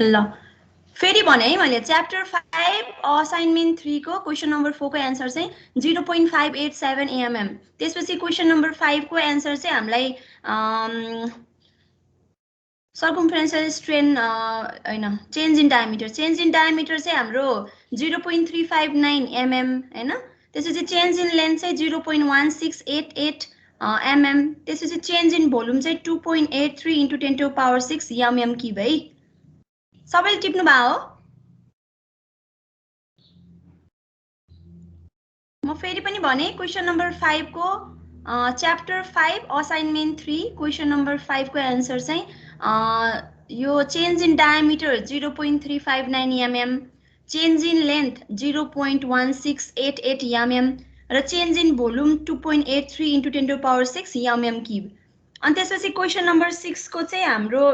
ल फेरि भने है मैले च्याप्टर 5 असाइनमेन्ट 3 को क्वेशन नम्बर 4 को एन्सर चाहिँ 0.587 एमएम। त्यसपछि क्वेशन नम्बर 5 को एन्सर चाहिँ हामीलाई सर्कमफरेन्शियल स्ट्रेन हैन चेन्ज इन डायमिटर चाहिँ हाम्रो 0.359 एमएम हैन। त्यसपछि चेन्ज इन लेन्थ चाहिँ 0.1688 एमएम। त्यसपछि चेन्ज इन भोल्युम चाहिँ 2.83 इन्टु 10⁶ एमएम क्युब है। सबैले टिप्नु भयो हो? म फेरि पनि भने क्वेशन नम्बर 5 को च्याप्टर 5 असाइनमेन्ट 3 क्वेशन नम्बर 5 को एन्सर चाहिँ यो change in diameter 0.359 MM, change in length 0.1688 MM र change in volume 2.83 into 10⁶ MM cube. अनि त्यसपछि क्वेशन नम्बर 6 को चाहिँ हाम्रो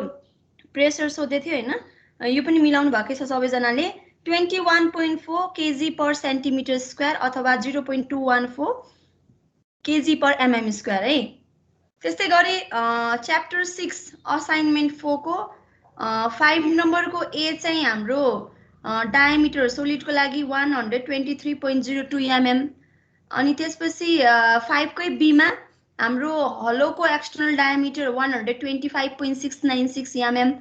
प्रेसर सोधे थियो हैन। यो पनि मिलाउनु भएकै छ सबैजनाले। 21.4 kg per centimeter square अथवा 0.214 kg per mm square है। त्यस्तै गरी च्याप्टर 6 असाइनमेन्ट 4 को 5 नम्बर को ए चाहिँ हाम्रो डायमिटर सोलिड को लागि 123.02 mm। अनि त्यसपछि 5 कै बी मा हाम्रो हलो को एक्सटर्नल डायमिटर 125.696 mm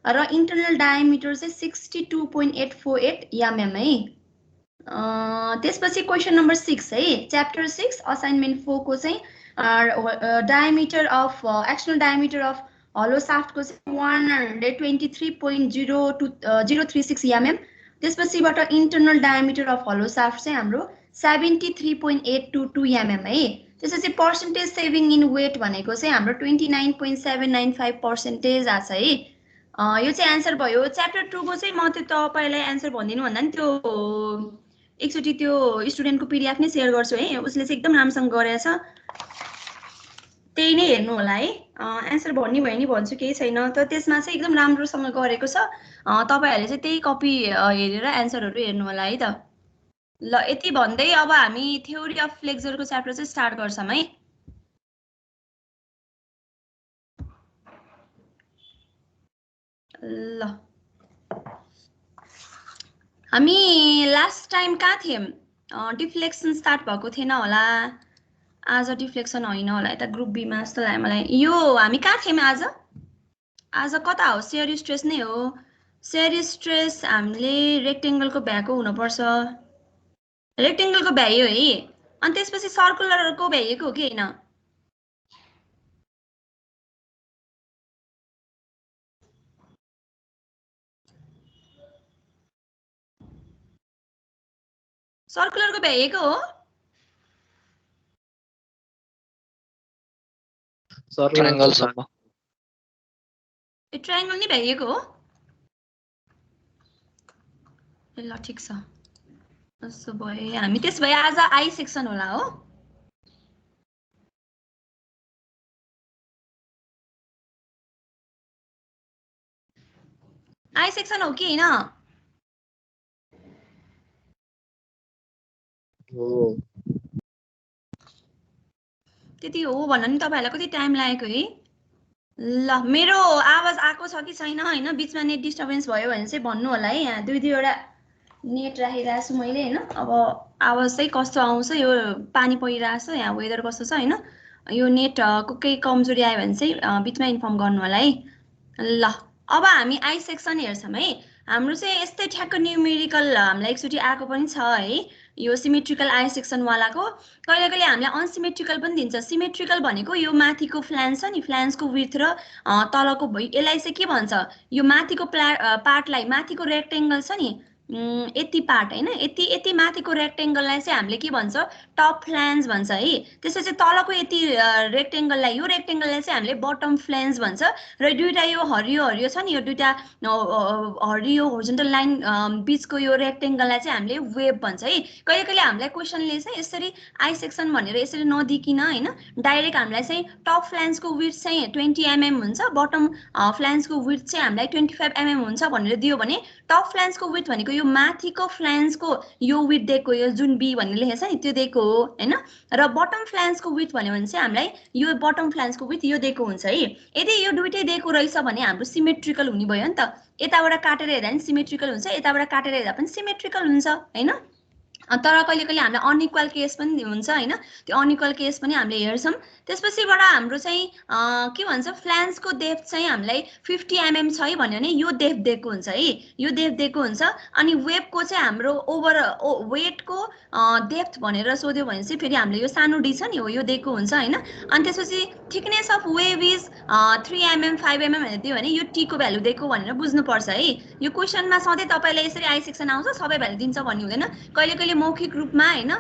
र इन्टरनल डायमिटर चाहिँ 62.848 एमएम है। त्यसपछि क्वेशन नम्बर 6 है च्याप्टर 6 असाइनमेन्ट 4 को चाहिँ diameter of external diameter of hollow shaft को चाहिँ 123.036 एमएम। त्यसपछिबाट internal diameter of hollow shaft चाहिँ हाम्रो 73.822 एमएम है। त्यसपछि पर्सेन्टेज सेभिङ इन वेट भनेको चाहिँ हाम्रो 29.795% आछ है। यो चाहिँ एन्सर भयो। च्याप्टर 2 को चाहिँ म त्यो तपाईलाई एन्सर भनिदिनु भन्दा नि त्यो एकचोटी त्यो स्टुडेन्टको पीडीएफ नै शेयर गर्छु है। उसले चाहिँ एकदम राम्रोसँग गरेछ, त्यही नै हेर्नु होला है। एन्सर भन्ने भयो नि भन्छु केही छैन, तर त्यसमा चाहिँ एकदम राम्रोसँग गरेको छ। तपाईहरुले चाहिँ त्यही कपी हेरेर एन्सरहरु हेर्नु होला है त। ल यति भन्दै अब हामी थ्योरी अफ फ्लेक्सरको च्याप्टर चाहिँ स्टार्ट गर्छौं है। ल हामी लास्ट टाइम कहाँ थियौं? डिफ्लेक्सन स्टार्ट भएको थिएन होला। आज डिफ्लेक्सन होइन होला, यता ग्रुप बी मा जस्तो लाग्यो मलाई। यो हामी कहाँ थियौं आज? आज कता हो? शेयर स्ट्रेस नै हो। शेयर स्ट्रेस हामीले रेक्टेंगलको भ्याएको हुनुपर्छ। रेक्टेंगलको भ्यायो है। अनि त्यसपछि सर्कुलरको भ्याएको हो कि हैन? सर्कुलरको भ्याएको हो? ट्रायंगल सम्म। ए ट्रायंगल नि भ्याएको हो? ल ठीक छ। त्यसो भए हामी त्यसो भए आज आई सेक्सन होला हो। आई सेक्सन हो कि हैन? हो। त्यति हो भन्न नि तपाईहरुलाई कति टाइम लागेको है? ल मेरो आवाज आको छ कि छैन हैन? बीचमा नेट डिस्टर्बेन्स भयो भने चाहिँ भन्नु होला है। यहाँ दुई दुईवटा नेट राखिरहेको छु मैले हैन। अब आवाज चाहिँ कस्तो आउँछ, यो पानी परिरहेछ, यहाँ वेदर कस्तो छ हैन, यो नेट को केही कमजोरी आयो भने चाहिँ बीचमा इन्फर्म गर्नु होला है। ल अब हामी आई सेक्सन हेर्छौं है। हाम्रो चाहिँ यस्तै ठ्याक्क न्यूमेरिकल हामीलाई एकचोटी आएको पनि छ है। यो सिमेट्रिकल आई सेक्सन वालाको कहिले कहिले हामीलाई अनसिमेट्रिकल पनि दिन्छ। सिमेट्रिकल भनेको यो माथिको फ्ल्यान्ज छ नि, फ्ल्यान्जको विड्थ र तलको यसलाई चाहिँ के भन्छ? यो माथिको पार्टलाई, माथिको रेक्टेंगल छ नि यति पार्ट हैन, यति माथिको रेक्टेंगललाई चाहिँ हामीले के भन्छ? टप फ्ल्यान्ज भन्छ है। त्यसपछि तलको यति रेक्टेंगललाई, यो रेक्टेंगललाई चाहिँ हामीले बटम फ्ल्यान्ज भन्छ। र दुईटा यो हरियो हरियो छ नि, यो दुईटा हरियो होरिजोन्टल लाइन बीचको यो रेक्टेंगललाई चाहिँ हामीले वेब भन्छ है। कहिले कहिले हामीलाई क्वेशनले चाहिँ यसरी आई सेक्सन भनेर यसरी नदिकिन हैन, डाइरेक्ट हामीलाई चाहिँ टप फ्ल्यान्जको विड्थ चाहिँ 20 mm हुन्छ, बटम फ्ल्यान्जको विड्थ चाहिँ हामीलाई 25 mm हुन्छ भनेर दियो भने टप फ्ल्यान्जको विड्थ भनेको यो माथिको फ्ल्यान्सको यो विथ दिएको यो जुन बी भन्ने लेखेको छ नि त्यो दिएको हो हैन र बटम फ्ल्यान्सको विथ भन्यो भने चाहिँ हामीलाई यो बटम फ्ल्यान्सको विथ यो दिएको हुन्छ है यदि यो दुईटै दिएको रहेछ भने हाम्रो सिमेट्रिकल हुने भयो नि त यताबाट काटेर हेर्दा पनि सिमेट्रिकल हुन्छ यताबाट काटेर हेर्दा पनि सिमेट्रिकल हुन्छ हैन तर कहिले कहिले हामीलाई अनइक्वल केस पनि हुन्छ हैन त्यो अनइक्वल केस पनि हामीले हेर्छौं त्यसपछिबाट हाम्रो चाहिँ के भन्छ फ्ल्यान्सको डेप्थ चाहिँ हामीलाई 50 mm छ है भन्यो भने यो डेप्थ दिएको हुन्छ है यो डेप्थ दिएको हुन्छ अनि वेबको चाहिँ हाम्रो ओभर वेटको डेप्थ भनेर सोध्यो भने चाहिँ फेरि हामीले यो सानो डी छ नि हो यो दिएको हुन्छ हैन अनि त्यसपछि thickness of web is 3 mm 5 mm भनेर दियो भने यो टी को भ्यालु दिएको भनेर बुझ्नु पर्छ है यो क्वेशनमा सधैँ तपाईलाई यसरी आई सेक्सन आउँछ सबै भ्यालु दिन्छ भन्ने हुँदैन कहिले कहिले मौखिक रूपमा हैन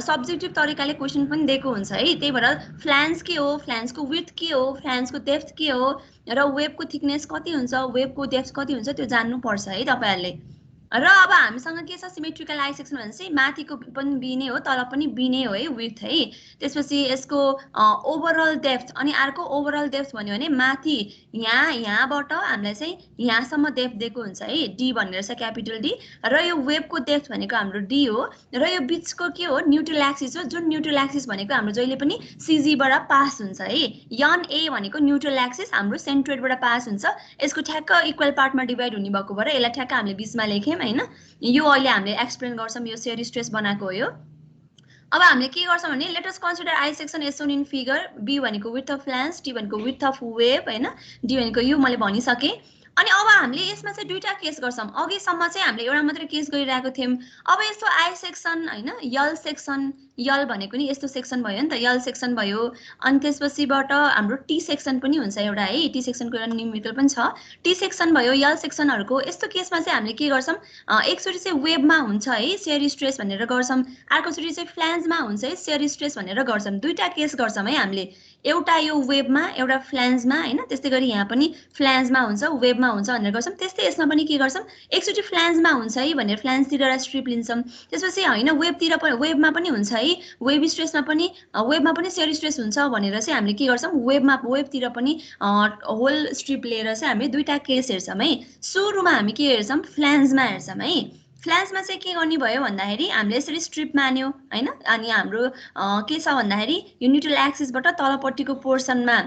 सब्जेक्टिभ तरिकाले क्वेशन पनि दिएको हुन्छ है त्यही भएर फ्ल्यान्स के हो फ्ल्यान्सको विड्थ के हो फ्ल्यान्सको डेप्थ के हो र वेबको थिकनेस कति हुन्छ वेबको डेप्थ कति हुन्छ त्यो जान्नु पर्छ है तपाईहरुले र अब हामीसँग के छ सिमेट्रिकल आई सेक्सन भने चाहिँ माथिको पनि बी नै हो तल पनि बी नै हो है विड्थ है त्यसपछि यसको ओभरअल डेप्थ अनि अर्को ओभरअल डेप्थ भन्यो भने माथि यहाँबाट हामीलाई चाहिँ यहाँसम्म डेप्थ दिएको हुन्छ है डी भनेर छ क्यापिटल डी र यो वेबको डेप्थ भनेको हाम्रो डी हो र यो बीचको के हो न्यूट्रल एक्सिस हो जुन न्यूट्रल एक्सिस भनेको हाम्रो जहिले पनि सीजी बाट पास हुन्छ है यन ए भनेको न्यूट्रल एक्सिस हाम्रो सेन्ट्रोइडबाट पास हुन्छ यसको ठ्याक्क इक्वल पार्टमा डिभाइड हुने भएको भएर यसलाई ठ्याक्क हामीले बीचमा लेख्यौं हैन यो अहिले हामीले एक्सप्लेन गर्छौं यो सेरी स्ट्रेस बनाएको हो यो अब हामीले के गर्छौं भने let us consider I section as shown in figure B भनेको विड्थ अफ फ्ल्यान्स टी भनेको विड्थ अफ वेब हैन डी भनेको यो मैले भनिसके अनि अब हामीले यसमा चाहिँ दुईटा केस गर्छौं अघिसम्म चाहिँ हामीले एउटा मात्र केस गरिरहेको थियौं अब यस्तो आई सेक्सन हैन यल सेक्सन यल भनेको नि यस्तो सेक्सन भयो नि त यल सेक्सन भयो अनि त्यसपछिबाट हाम्रो टी सेक्सन पनि हुन्छ एउटा है टी सेक्सनको एउटा न्यूमेरिकल पनि छ टी सेक्सन भयो यल सेक्सनहरुको यस्तो केसमा चाहिँ हामीले के गर्छौं एकचोटी चाहिँ वेबमा हुन्छ है शेयर स्ट्रेस भनेर गर्छौं अर्कोचोटी चाहिँ फ्ल्यान्समा हुन्छ है शेयर स्ट्रेस भनेर गर्छौं दुईटा केस गर्छौं है हामीले एउटा यो वेबमा एउटा फ्ल्यान्समा हैन त्यस्तै गरी यहाँ पनि फ्ल्यान्समा हुन्छ वेबमा हुन्छ भनेर गर्छौं त्यस्तै यसमा पनि के गर्छौं एकचोटी फ्ल्यान्समा हुन्छ है भनेर फ्ल्यान्सतिर एउटा स्ट्रिप लिन्छौं त्यसपछि हैन वेबतिर पनि वेबमा पनि हुन्छ है वेब स्ट्रेसमा पनि वेबमा पनि शेयर स्ट्रेस हुन्छ भनेर चाहिँ हामीले के गर्छौं वेबतिर पनि होल स्ट्रिप लिएर चाहिँ हामी दुईटा केस हेर्छौं है सुरुमा हामी के हेर्छौं फ्ल्यान्समा हेर्छौं है फ्ल्यान्समा चाहिँ के गर्ने भयो भन्दाखेरि हामीले यसरी स्ट्रिप मान्यो हैन अनि हाम्रो के छ भन्दाखेरि यो न्यूट्रल एक्सिसबाट तलपट्टिको पोर्सनमा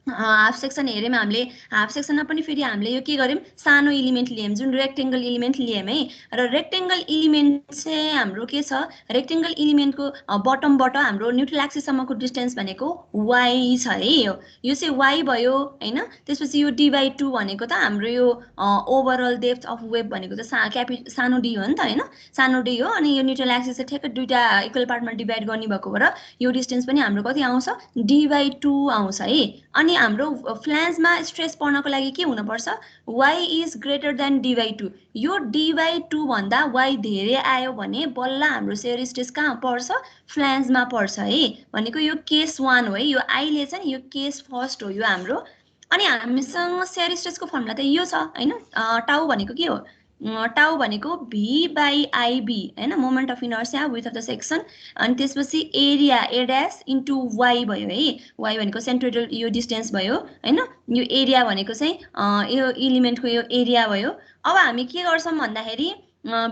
हाफ सेक्सन हेर्यौं हामीले हाफ सेक्सनमा पनि फेरि हामीले यो के गर्यौं सानो एलिमेन्ट लियौं जुन रेक्टेंगल एलिमेन्ट लियौं है र रेक्टेंगल एलिमेन्ट चाहिँ हाम्रो के छ रेक्टेंगल एलिमेन्टको बटमबाट हाम्रो न्यूट्रल एक्सिससम्मको डिस्टेन्स भनेको y छ है यो चाहिँ y भयो हैन त्यसपछि यो d/2 भनेको त हाम्रो यो ओभरअल डेप्थ अफ वेब भनेको त सानो d हो नि त हैन सानो d हो अनि यो न्यूट्रल एक्सिस चाहिँ ठ्याक्क दुईटा इक्वल पार्टमा डिभाइड गर्ने भएको भएर यो डिस्टेन्स पनि हाम्रो कति आउँछ d/2 आउँछ है अनि हाम्रो फ्ल्यान्समा स्ट्रेस पर्नको लागि के हुन पर्छ y is greater than d/2 यो d/2 भन्दा y धेरै आयो भने बल्ल हाम्रो शेयर स्ट्रेस कहाँ पर्छ फ्ल्यान्समा पर्छ है भनेको यो केस 1 हो है यो i ले चाहिँ यो केस फर्स्ट हो यो हाम्रो अनि हामीसँग शेयर स्ट्रेसको फर्मुला त यो छ हैन टाउ भनेको के हो टाउ भनेको v/ib हैन moment of inertia with of the section अनि त्यसपछि area a dash into y भयो है y भनेको सेन्ट्रोइडल यो डिस्टेन्स भयो हैन यो एरिया भनेको चाहिँ यो एलिमेन्टको यो एरिया भयो अब हामी के गर्छौं भन्दाखेरि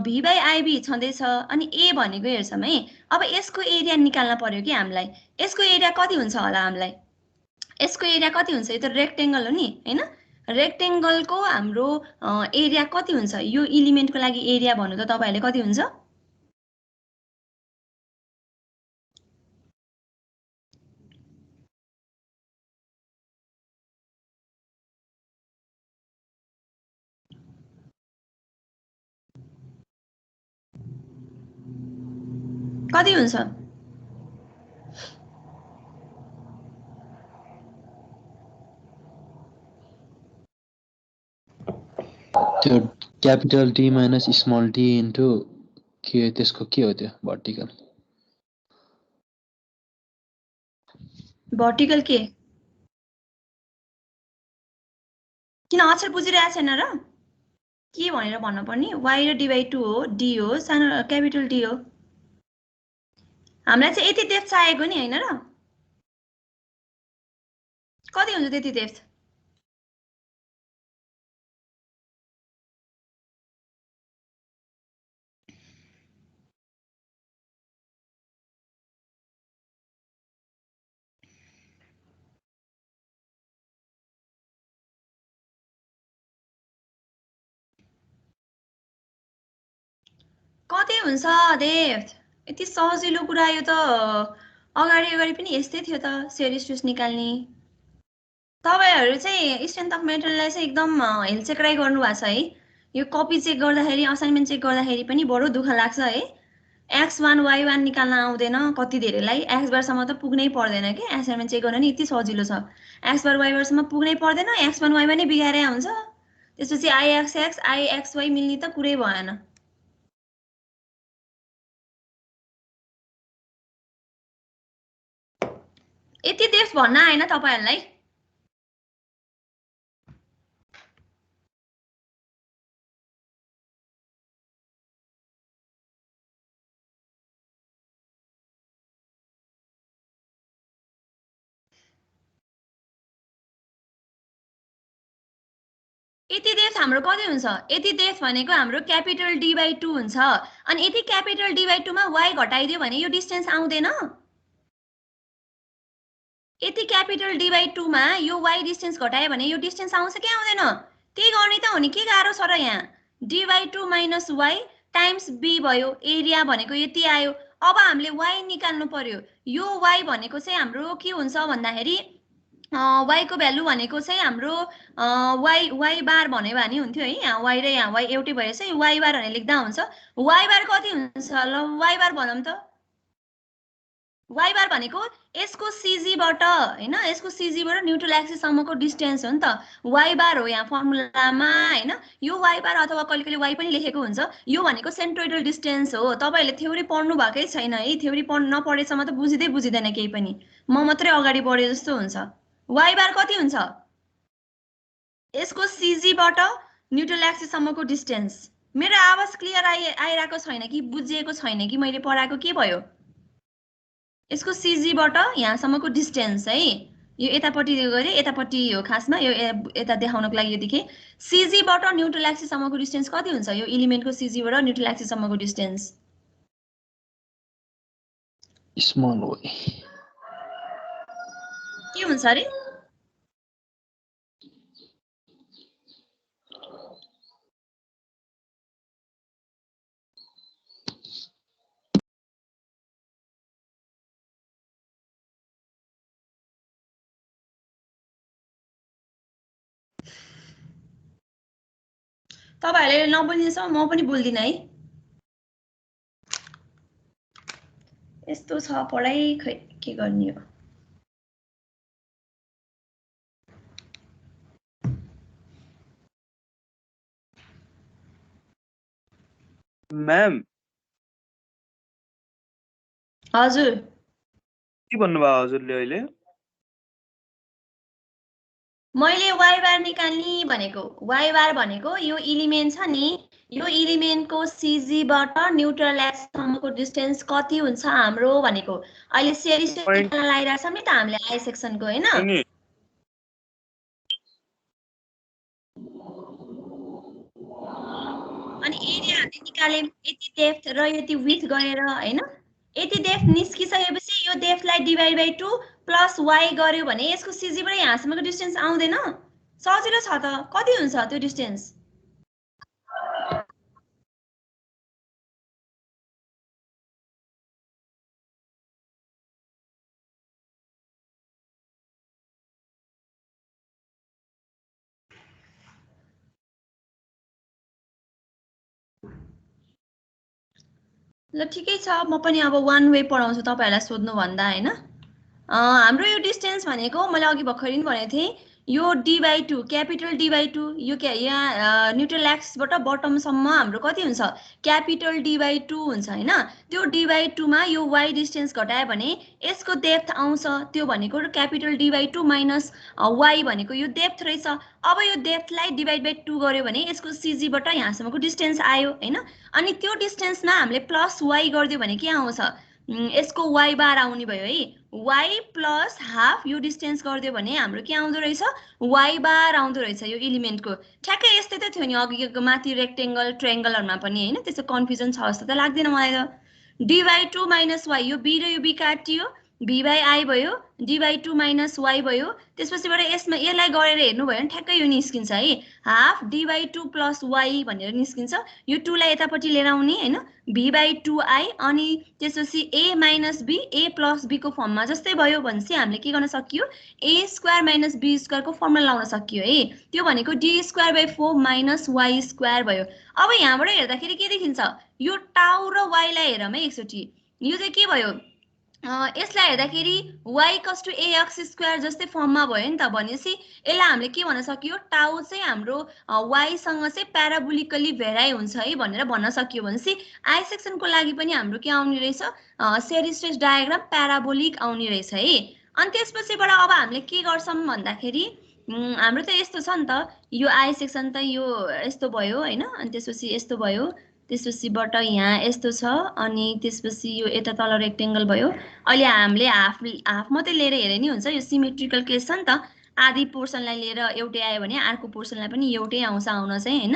v/ib छँदैछ अनि a भनेको हेर्छौं है अब यसको एरिया निकाल्न पर्यो कि हामीलाई यसको एरिया कति हुन्छ होला हामीलाई यसको एरिया कति हुन्छ यो त रेक्टेंगल हो नि हैन रेक्टेंगलको हाम्रो एरिया कति हुन्छ यो एलिमेन्टको लागि एरिया भन्नु त तपाईहरुले कति हुन्छ कति हुन्छ त्यो capital T minus small T into के त्यसको के हो त्यो भर्टिकल के किन अक्षर बुझिरहेको छैन र के भनेर भन्नु पर्ने y र d/2 हो d हो सानो क्यापिटल d हो हामीलाई चाहिँ यति डेप्थ चाहिएको नि हैन र कति हुन्छ त्यति डेप्थ कति हुन्छ डेप्थ? यति सजिलो कुरा यो त अगाडि पनि यस्तै थियो त सेरिस निकाल्ने। तपाईहरु चाहिँ स्ट्रेन्थ अफ मेटेरियललाई चाहिँ एकदम हेलचेक्राइ गर्नु भएको छ है। यो कपी चेक गर्दाखेरि असाइनमेन्ट चेक गर्दाखेरि पनि बडो दुःख लाग्छ है। x1 y1 निकाल्न आउँदैन कति धेरैलाई, x बारसम्म त पुग्नै पर्दैन के असाइनमेन्ट चेक गर्न नि यति सजिलो छ। x बार y बारसम्म पुग्नै पर्दैन, x1 y1 नै बिगारे हुन्छ। त्यसपछि ixx ixy मिल्ने त कुरै भएन। यति डेप्थ भन्न आएन तपाईहरुलाई? यति डेप्थ हाम्रो कति हुन्छ? यति डेप्थ भनेको हाम्रो क्यापिटल D/2 हुन्छ। अनि यति क्यापिटल D/2 मा y घटाइदियो भने यो डिस्टेन्स आउँदैन? यति क्यापिटल D/2 मा यो y डिस्टेन्स घटायो भने यो डिस्टेन्स आउँछ कि आउँदैन? त्यही गर्ने त हो नि, के गाह्रो छ र यहाँ? D/2 minus y times b भयो, एरिया भनेको यति आयो। अब हामीले y निकाल्नु पर्यो। यो y भनेको चाहिँ हाम्रो के हुन्छ भन्दाखेरि y को भ्यालु भनेको चाहिँ हाम्रो y बार भन्यो भने हुन्थ्यो है। यहाँ y र यहाँ y एउटै भएछ, यो y बार भनेर लेख्दा हुन्छ। y बार कति हुन्छ? ल y बार भनौँ त। y बार भनेको यसको CG बाट हैन, यसको CG बाट न्यूट्रल एक्सिस सम्मको डिस्टेन्स हो नि त। y बार हो यहाँ फर्मुलामा हैन। यो y बार अथवा कहिले y पनि लेखेको हुन्छ। यो भनेको सेन्ट्रोइडल डिस्टेन्स हो। तपाईहरुले थ्योरी पढ्नु भएकै छैन है। थ्योरी पढ्न नपढेसम्म त बुझिँदैन केही पनि। म मात्रै अगाडि बढे जस्तो हुन्छ। y बार कति हुन्छ? यसको CG बाट न्यूट्रल एक्सिस सम्मको डिस्टेन्स। मेरो आवाज क्लियर आइराको छैन कि बुझिएको छैन कि मैले पढाएको के भयो? यसको CG बाट यहाँसम्मको डिस्टेन्स है। यो यतापट्टि गरे यतापट्टि हो खासमा, यो यता देखाउनको लागि यो देखे। CG बाट न्यूट्रल एक्सिस सम्मको डिस्टेन्स कति हुन्छ? यो एलिमेन्टको CG बाट न्यूट्रल एक्सिस सम्मको डिस्टेन्स स्मल y के हुन्छ अरे? तपाईहरुले नबुझ्नेसम्म म पनि बोल्दिन है। यस्तो छ पढाइ, खै के गर्ने हो। म्याम हजुर के भन्नुभयो हजुरले अहिले? मैले y बार निकाल्ने भनेको। y बार भनेको यो एलिमेन्ट छ नि, यो एलिमेन्टको CG बाट न्यूट्रल एक्सिस सम्मको डिस्टेन्स कति हुन्छ हाम्रो भनेको। अहिले सेरिस निकाल्न लागिरहेछ नि त हामीले I सेक्सनको हैन। अनि एरिया हामीले निकाल्यौं यति डेप्थ र यति विड्थ गरेर हैन। यति डेप्थ निस्किसकेपछि यो डेप्थलाई D/2 प्लस y गर्यो भने यसको CG बाट यहाँसम्मको डिस्टेन्स आउँदैन? सजिलो छ त। कति हुन्छ त्यो डिस्टेन्स? ल ठिकै छ, म पनि अब वान वे पढाउँछु तपाईहरुलाई सोध्नु भन्दा हैन। हाम्रो यो डिस्टेन्स भनेको मैले अघि भर्खरै नि भनेको थिएँ, यो D/2 क्यापिटल D/2 यो यहाँ न्यूट्रल एक्सिसबाट बटमसम्म हाम्रो कति हुन्छ? क्यापिटल D/2 हुन्छ हैन। त्यो D/2 मा यो y डिस्टेन्स घटायो भने यसको डेप्थ आउँछ। त्यो भनेको क्यापिटल D/2 माइनस y भनेको यो डेप्थ रहेछ। अब यो डेप्थलाई D/2 गर्यो भने यसको CG बाट यहाँसम्मको डिस्टेन्स आयो हैन। अनि त्यो डिस्टेन्समा हामीले प्लस y गर्दियो भने के आउँछ? यसको y बार आउने भयो है। y प्लस हाफ यो डिस्टेन्स गर्दियो भने हाम्रो के आउँदो रहेछ? y बार आउँदो रहेछ यो एलिमेन्टको। ठ्याक्कै यस्तै त थियो नि अघिको माथि रेक्टेंगल ट्रायंगलहरुमा पनि हैन। त्यस्तो कन्फ्युजन छ जस्तो त लाग्दैन मलाई त। D/2 माइनस y यो b र यो b काटियो, v/i भयो, d/2 - y भयो। त्यसपछिबाट यसलाई गरेर हेर्नु भयो भने ठ्याक्कै यो निस्किन्छ है, हाफ d/2 + y भनेर निस्किन्छ। यो 2 लाई यतापट्टि लिएर आउने हैन, v/2i अनि त्यसपछि a - b, a + b को फर्ममा जस्तै भयो भनेपछि हामीले के गर्न सकियो, a² - b² को फर्मुला लाउन सकियो है। त्यो भनेको d²/4 - y² भयो। अब यहाँबाट हेर्दाखेरि के देखिन्छ, यो टाउ र y लाई हेरौँ है एकचोटि। यो चाहिँ के भयो, यसलाई हेर्दाखेरि y = ax² जस्तै फर्ममा भयो नि त। भनेपछि यसलाई हामीले के भन्न सकियो, टाउ चाहिँ हाम्रो y सँग चाहिँ प्याराबोलिकली भेराइ हुन्छ है भनेर भन्न सकियो। भनेपछि आई सेक्सनको लागि पनि हाम्रो के आउने रहेछ, सेरी स्ट्रेस डायग्राम प्याराबोलिक आउने रहेछ है। अनि त्यसपछिबाट अब हामीले के गर्छौं भन्दाखेरि हाम्रो त यस्तो छ नि त, यो आई सेक्सन त यो यस्तो भयो हैन, अनि त्यसपछि यस्तो भयो, त्यसपछिबाट यहाँ यस्तो छ, अनि त्यसपछि यो यता तल रेक्टेंगल भयो। अहिले हामीले हाफ मात्रै लिएर हेरे नि हुन्छ, यो सिमेट्रिकल केस छ नि त। आधी पोर्सनलाई लिएर एउटै आयो भने अर्को पोर्सनलाई पनि एउटै आउन चाहिँ हैन।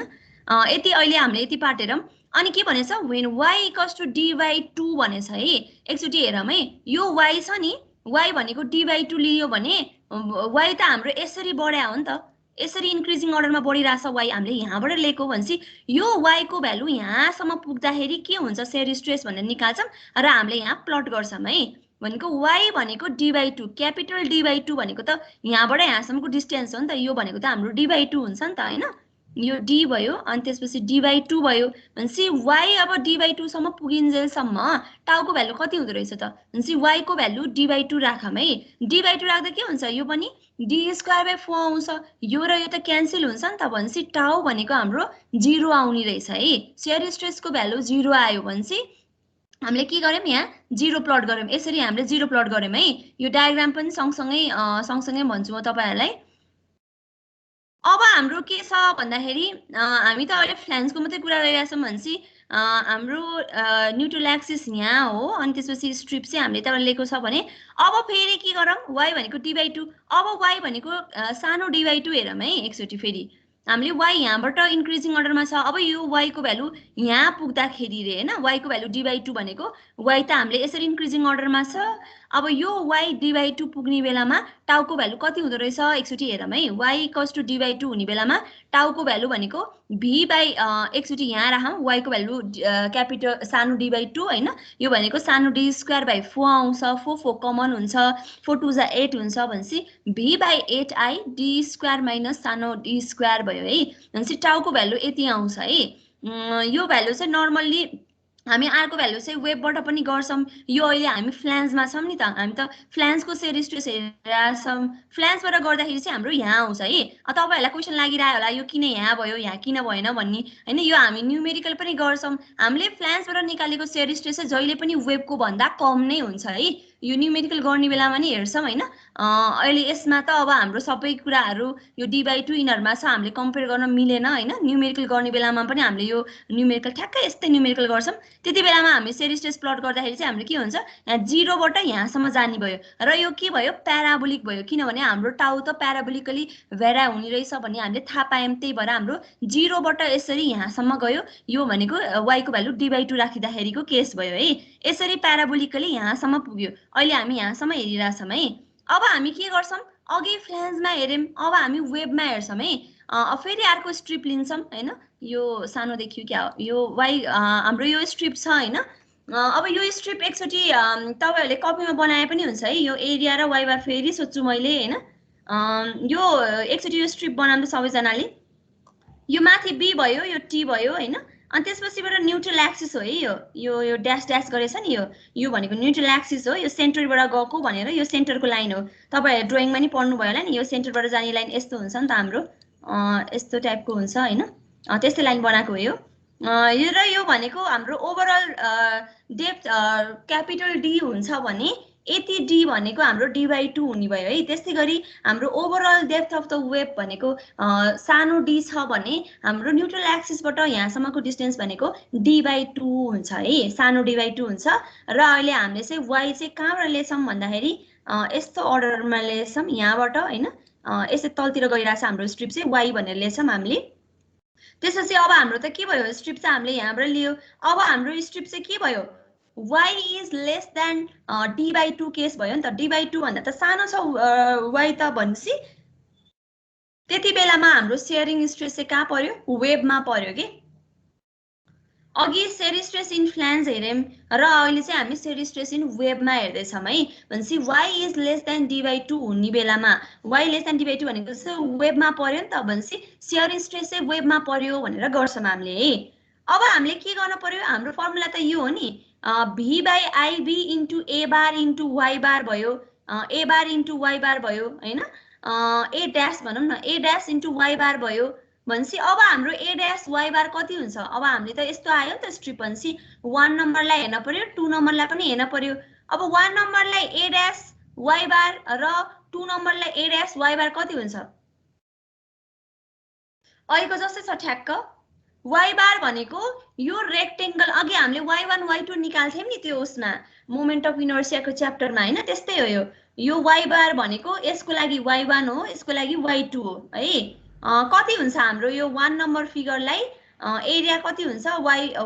यति अहिले हामीले यति पार्ट हेरौँ। अनि के भनेछ, when y = d/2 भनेछ है। एकचोटि हेरौँ है, यो y छ नि, y भनेको d/2 लियो भने y त हाम्रो यसरी बढ्या हो नि त, यसरी इन्क्रिजिङ अर्डरमा बढिरहेछ y, हामीले यहाँबाट लिएको भनेपछि यो y को भ्यालु यहाँसम्म पुग्दाखेरि के हुन्छ, सेरी स्ट्रेस भनेर निकाल्छौँ र हामीले यहाँ प्लट गर्छौँ है। भनेको y भनेको d/2, क्यापिटल d/2 भनेको त यहाँबाट यहाँसम्मको डिस्टेन्स हो नि त, यो भनेको त हाम्रो d/2 हुन्छ नि त हैन। यो d भयो, अनि त्यसपछि d/2 भयो भनेपछि y अब d/2 सम्म पुगिन्जेलसम्म टाउको भ्यालु कति हुँदो रहेछ त, भनेपछि y को भ्यालु d/2 राखौँ है। d/2 राख्दा के हुन्छ, यो पनि d²/4 आउँछ, यो र यो त क्यान्सल हुन्छ नि त। भनेपछि टाउ भनेको हाम्रो 0 आउने रहेछ है। सेयर स्ट्रेसको भ्यालु 0 आयो भनेपछि हामीले के गर्यौं, यहाँ 0 प्लट गर्यौं। यसरी हामीले 0 प्लट गर्यौं है। यो डायग्राम पनि सँगसँगै भन्छु म तपाईहरुलाई। अब हाम्रो के छ भन्दाखेरि हामी त अहिले फ्लान्सको मात्रै कुरा गरिरहेछौं भनेपछि हाम्रो न्यूट्रल एक्सिस यहाँ हो, अनि त्यसपछि स्ट्रिप चाहिँ हामीले यताबाट लिएको छ भने अब फेरि के गरौँ, y भनेको d/2, अब y भनेको सानो d/2 हेरौँ है एकचोटि। फेरि हामीले y यहाँबाट इन्क्रिजिङ अर्डरमा छ, अब यो y को भ्यालु यहाँ पुग्दाखेरि रे हैन, y को भ्यालु d/2 भनेको y त हामीले यसरी इन्क्रिजिङ अर्डरमा छ। अब यो y d/2 पुग्ने बेलामा टाउको भ्यालु कति हुँदो रहेछ एकचोटि हेरौँ है। y = d/2 हुने बेलामा टाउको भ्यालु भनेको एकचोटि यहाँ राखौँ, y को भ्यालु क्यापिटल सानो d/2 हैन, यो भनेको सानो d²/4 आउँछ, 4 कमन हुन्छ, 4 2 = 8 हुन्छ, भनेपछि v/8i d² - सानो d² भयो है। भनेपछि टाउको भ्यालु यति आउँछ है। यो भ्यालु चाहिँ नर्मल्ली हामी अर्को भ्यालु चाहिँ वेबबाट पनि गर्छौं। यो अहिले हामी फ्लान्समा छौं नि त, हामी त फ्लान्सको सेरी स्ट्रेस हेरिरहेछौं, फ्लान्सबाट गर्दाखेरि चाहिँ हाम्रो यहाँ आउँछ है। तपाईहरुलाई क्वेशन लागिरह्यो होला, यो किन यहाँ भयो, यहाँ किन भएन भन्ने हैन। यो हामी न्यूमेरिकल पनि गर्छौं। हामीले फ्लान्सबाट निकालेको सेरी स्ट्रेस चाहिँ जहिले पनि वेबको भन्दा कम नै हुन्छ है। यो न्यूमेरिकल गर्ने बेलामा नि हेर्छौं हैन। अहिले यसमा त अब हाम्रो सबै कुराहरु यो d/2 इनहरुमा छ, हामीले कम्पेयर गर्न मिलेन हैन। न्यूमेरिकल गर्ने बेलामा पनि हामीले यो न्यूमेरिकल ठ्याक्कै यस्तै न्यूमेरिकल गर्छौं। त्यति बेलामा हामी सेरी स्ट्रेस प्लट गर्दाखेरि चाहिँ हाम्रो के हुन्छ, यहाँ 0 बाट यहाँसम्म जाने भयो र यो के भयो, प्याराबोलिक भयो। किनभने हाम्रो टाउ त प्याराबोलिकली भेरा हुने रहेछ भन्ने हामीले थाहा पायौं, त्यही भएर हाम्रो 0 बाट यसरी यहाँसम्म गयो। यो भनेको y को भ्यालु d/2 राखिदाखेरिको केस भयो है। यसरी प्याराबोलिकली यहाँसम्म पुग्यो। अहिले हामी यहाँसम्म हेरिरहेछौं है। अब हामी के गर्छौं, अघि फ्लान्समा हेर्यौं, अब हामी वेबमा हेर्छौं है। फेरि अर्को स्ट्रिप लिन्छौं हैन। यो सानो देखियो क्या, यो y हाम्रो यो स्ट्रिप छ हैन। अब यो स्ट्रिप एकचोटि तपाईहरुले कपीमा बनाए पनि हुन्छ है। यो एरिया र y बार फेरि सोध्छु मैले हैन। यो एकचोटि यो स्ट्रिप बनाउँ त सबैजनाले। यो माथि b भयो, यो t भयो हैन। अनि त्यसपछिबाट न्यूट्रल एक्सिस हो है। यो ड्याश ड्याश गरेछ नि, यो भनेको न्यूट्रल एक्सिस हो। यो सेन्टरबाट गएको भनेर यो सेन्टरको लाइन हो। तपाईहरु ड्रइङमा नि पढ्नु भयो होला नि, यो सेन्टरबाट जाने लाइन यस्तो हुन्छ नि त हाम्रो, यस्तो टाइपको हुन्छ हैन। त्यस्तै लाइन बनाएको हो यो। यो भनेको हाम्रो ओभरअल डेप्थ क्यापिटल D हुन्छ भने यति D भनेको हाम्रो d/2 हुने भयो है। त्यस्तै गरी हाम्रो overall depth of the web भनेको सानो d छ भने हाम्रो न्यूट्रल एक्सिसबाट यहाँसम्मको डिस्टेन्स भनेको d/2 हुन्छ है, सानो d/2 हुन्छ। र अहिले हामीले चाहिँ y चाहिँ कहाँबाट लेछौं भन्दाखेरि यस्तो अर्डरमा लेछौं यहाँबाट हैन। यसै तलतिर गइराछ हाम्रो स्ट्रिप चाहिँ y भनेर लेछौं हामीले। त्यसपछि अब हाम्रो त के भयो, स्ट्रिप चाहिँ हामीले यहाँबाट लियो। अब हाम्रो स्ट्रिप चाहिँ के भयो, y is less than d/2 case भयो नि त। d/2 भन्दा त सानो छ y त भनेपछि त्यति बेलामा हाम्रो सेयरिङ स्ट्रेस चाहिँ कहाँ पर्यो? वेबमा पर्यो के। अघि सेयर स्ट्रेस इन फ्ल्यान्ज हेर्यौं र अहिले चाहिँ हामी सेयर स्ट्रेस इन वेबमा हेर्दैछौँ है। भनेपछि y is less than d/2 हुने बेलामा y लेस देन d/2 भनेको चाहिँ वेबमा पर्यो नि त। भनेपछि सेयर स्ट्रेस चाहिँ वेबमा पर्यो भनेर गर्छौँ हामीले है। अब हामीले के गर्न पर्यो? हाम्रो फर्मुला त यो हो नि, v/ib into a bar into y बार भयो, a बार इन्टु y बार भयो हैन, a ड्यास भनौँ न, a ड्यास इन्टु y बार भयो। भनेपछि अब हाम्रो a ड्यास y बार कति हुन्छ? अब हामीले त यस्तो आयो नि त स्ट्रिप। भनेपछि 1 नम्बरलाई हेर्न पर्यो, 2 नम्बरलाई पनि हेर्न पर्यो। अब 1 नम्बरलाई a ड्यास y बार र 2 नम्बरलाई a ड्यास y बार कति हुन्छ? अहिलेको जस्तै छ ठ्याक्क। y बार भनेको यो रेक्टेंगल, अघि हामीले y1 y2 निकाल्थ्यौं नि त्यो उसमा मोमेन्ट अफ इनर्सियाको च्याप्टरमा हैन, त्यस्तै हो यो y बार भनेको यसको लागि y1 हो, यसको लागि y2 हो है। कति हुन्छ हाम्रो यो 1 नम्बर फिगरलाई एरिया कति हुन्छ,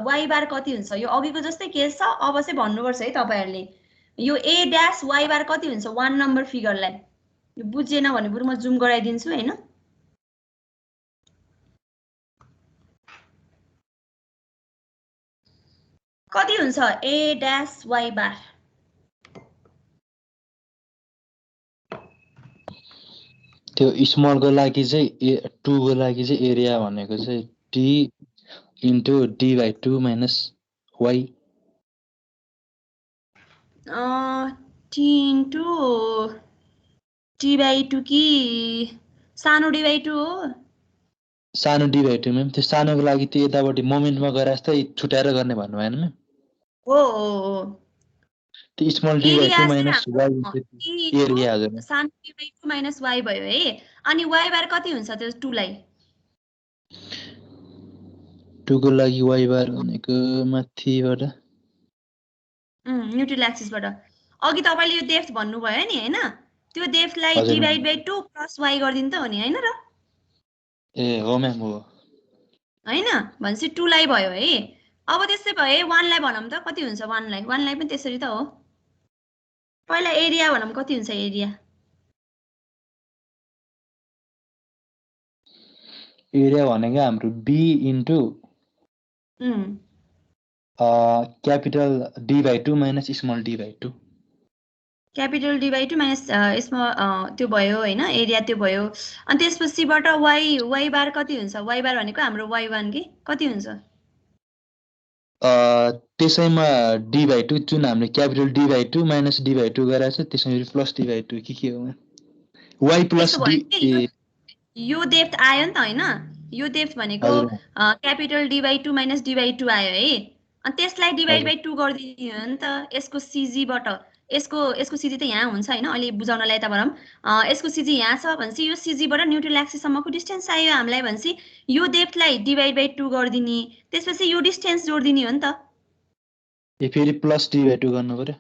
y बार कति हुन्छ? यो अघिको जस्तै केस छ। अब चाहिँ भन्नुपर्छ है तपाईहरुले यो a ड्यास y बार कति हुन्छ 1 नम्बर फिगरलाई। यो बुझेन भने बरु म जुम गराइदिन्छु हैन। कति हुन्छ a ड्यास y बार? त्यो स्मलको लागि चाहिँ 2 को लागि चाहिँ एरिया भनेको चाहिँ t into d/2 minus y। t into d/2 कि सानो d/2 हो? सानो d/2 मैम। त्यो सानोको लागि त्यो यतापट्टि मोमेन्टमा गरे जस्तै छुट्याएर गर्ने भन्नु भएन मैम? हो त्यो small d/2 minus y area हजुर। सानो d/2 माइनस y भयो है। अनि y बार कति हुन्छ त्यो 2 लाई? 2 को लागि y बार भनेको माथिबाट न्यूट्रल एक्सिसबाट अघि तपाईले यो डेप्थ भन्नु भयो नि हैन, त्यो डेप्थलाई डिभाइड बाइ 2 प्लस y गर्दिनु त हो नि हैन र? ए हो म्याम हो हैन। भनेपछि 2 लाई भयो है। अब त्यसै भए 1 लाई भनौं त कति हुन्छ 1 लाई? 1 लाई पनि त्यसरी त हो। पहिला एरिया भनौं कति हुन्छ एरिया? एरिया भनेको हाम्रो b into capital d/2 minus small d/2। Capital d/2 minus small त्यो भयो हैन, एरिया त्यो भयो। अनि त्यसपछिबाट y बार कति हुन्छ? y बार भनेको हाम्रो y1 के कति हुन्छ? त्यसैमा d/2 जुन हामीले क्यापिटल d/2 माइनस d/2 गराएको छ त्यसैले प्लस d/2 के हो y प्लस d। यो डेप्थ आयो नि त हैन, यो डेप्थ भनेको क्यापिटल d/2 माइनस d/2 आयो है। अनि त्यसलाई डिभाइड बाइ 2 गर्दिनु हो नि त यसको cg बाट। यसको cg त यहाँ हुन्छ हैन, अहिले बुझाउनलाई त भरम यसको cg यहाँ छ। भनेपछि यो cg बाट न्यूट्रल एक्सिस सम्मको डिस्टेन्स आयो हामीलाई। भनेपछि यो डेप्थलाई डिभाइड बाइ 2 गर्दिनी, त्यसपछि यो डिस्टेन्स जोड्दिनी हो नि त। ए फेरि प्लस d/2 गर्नु पर्यो।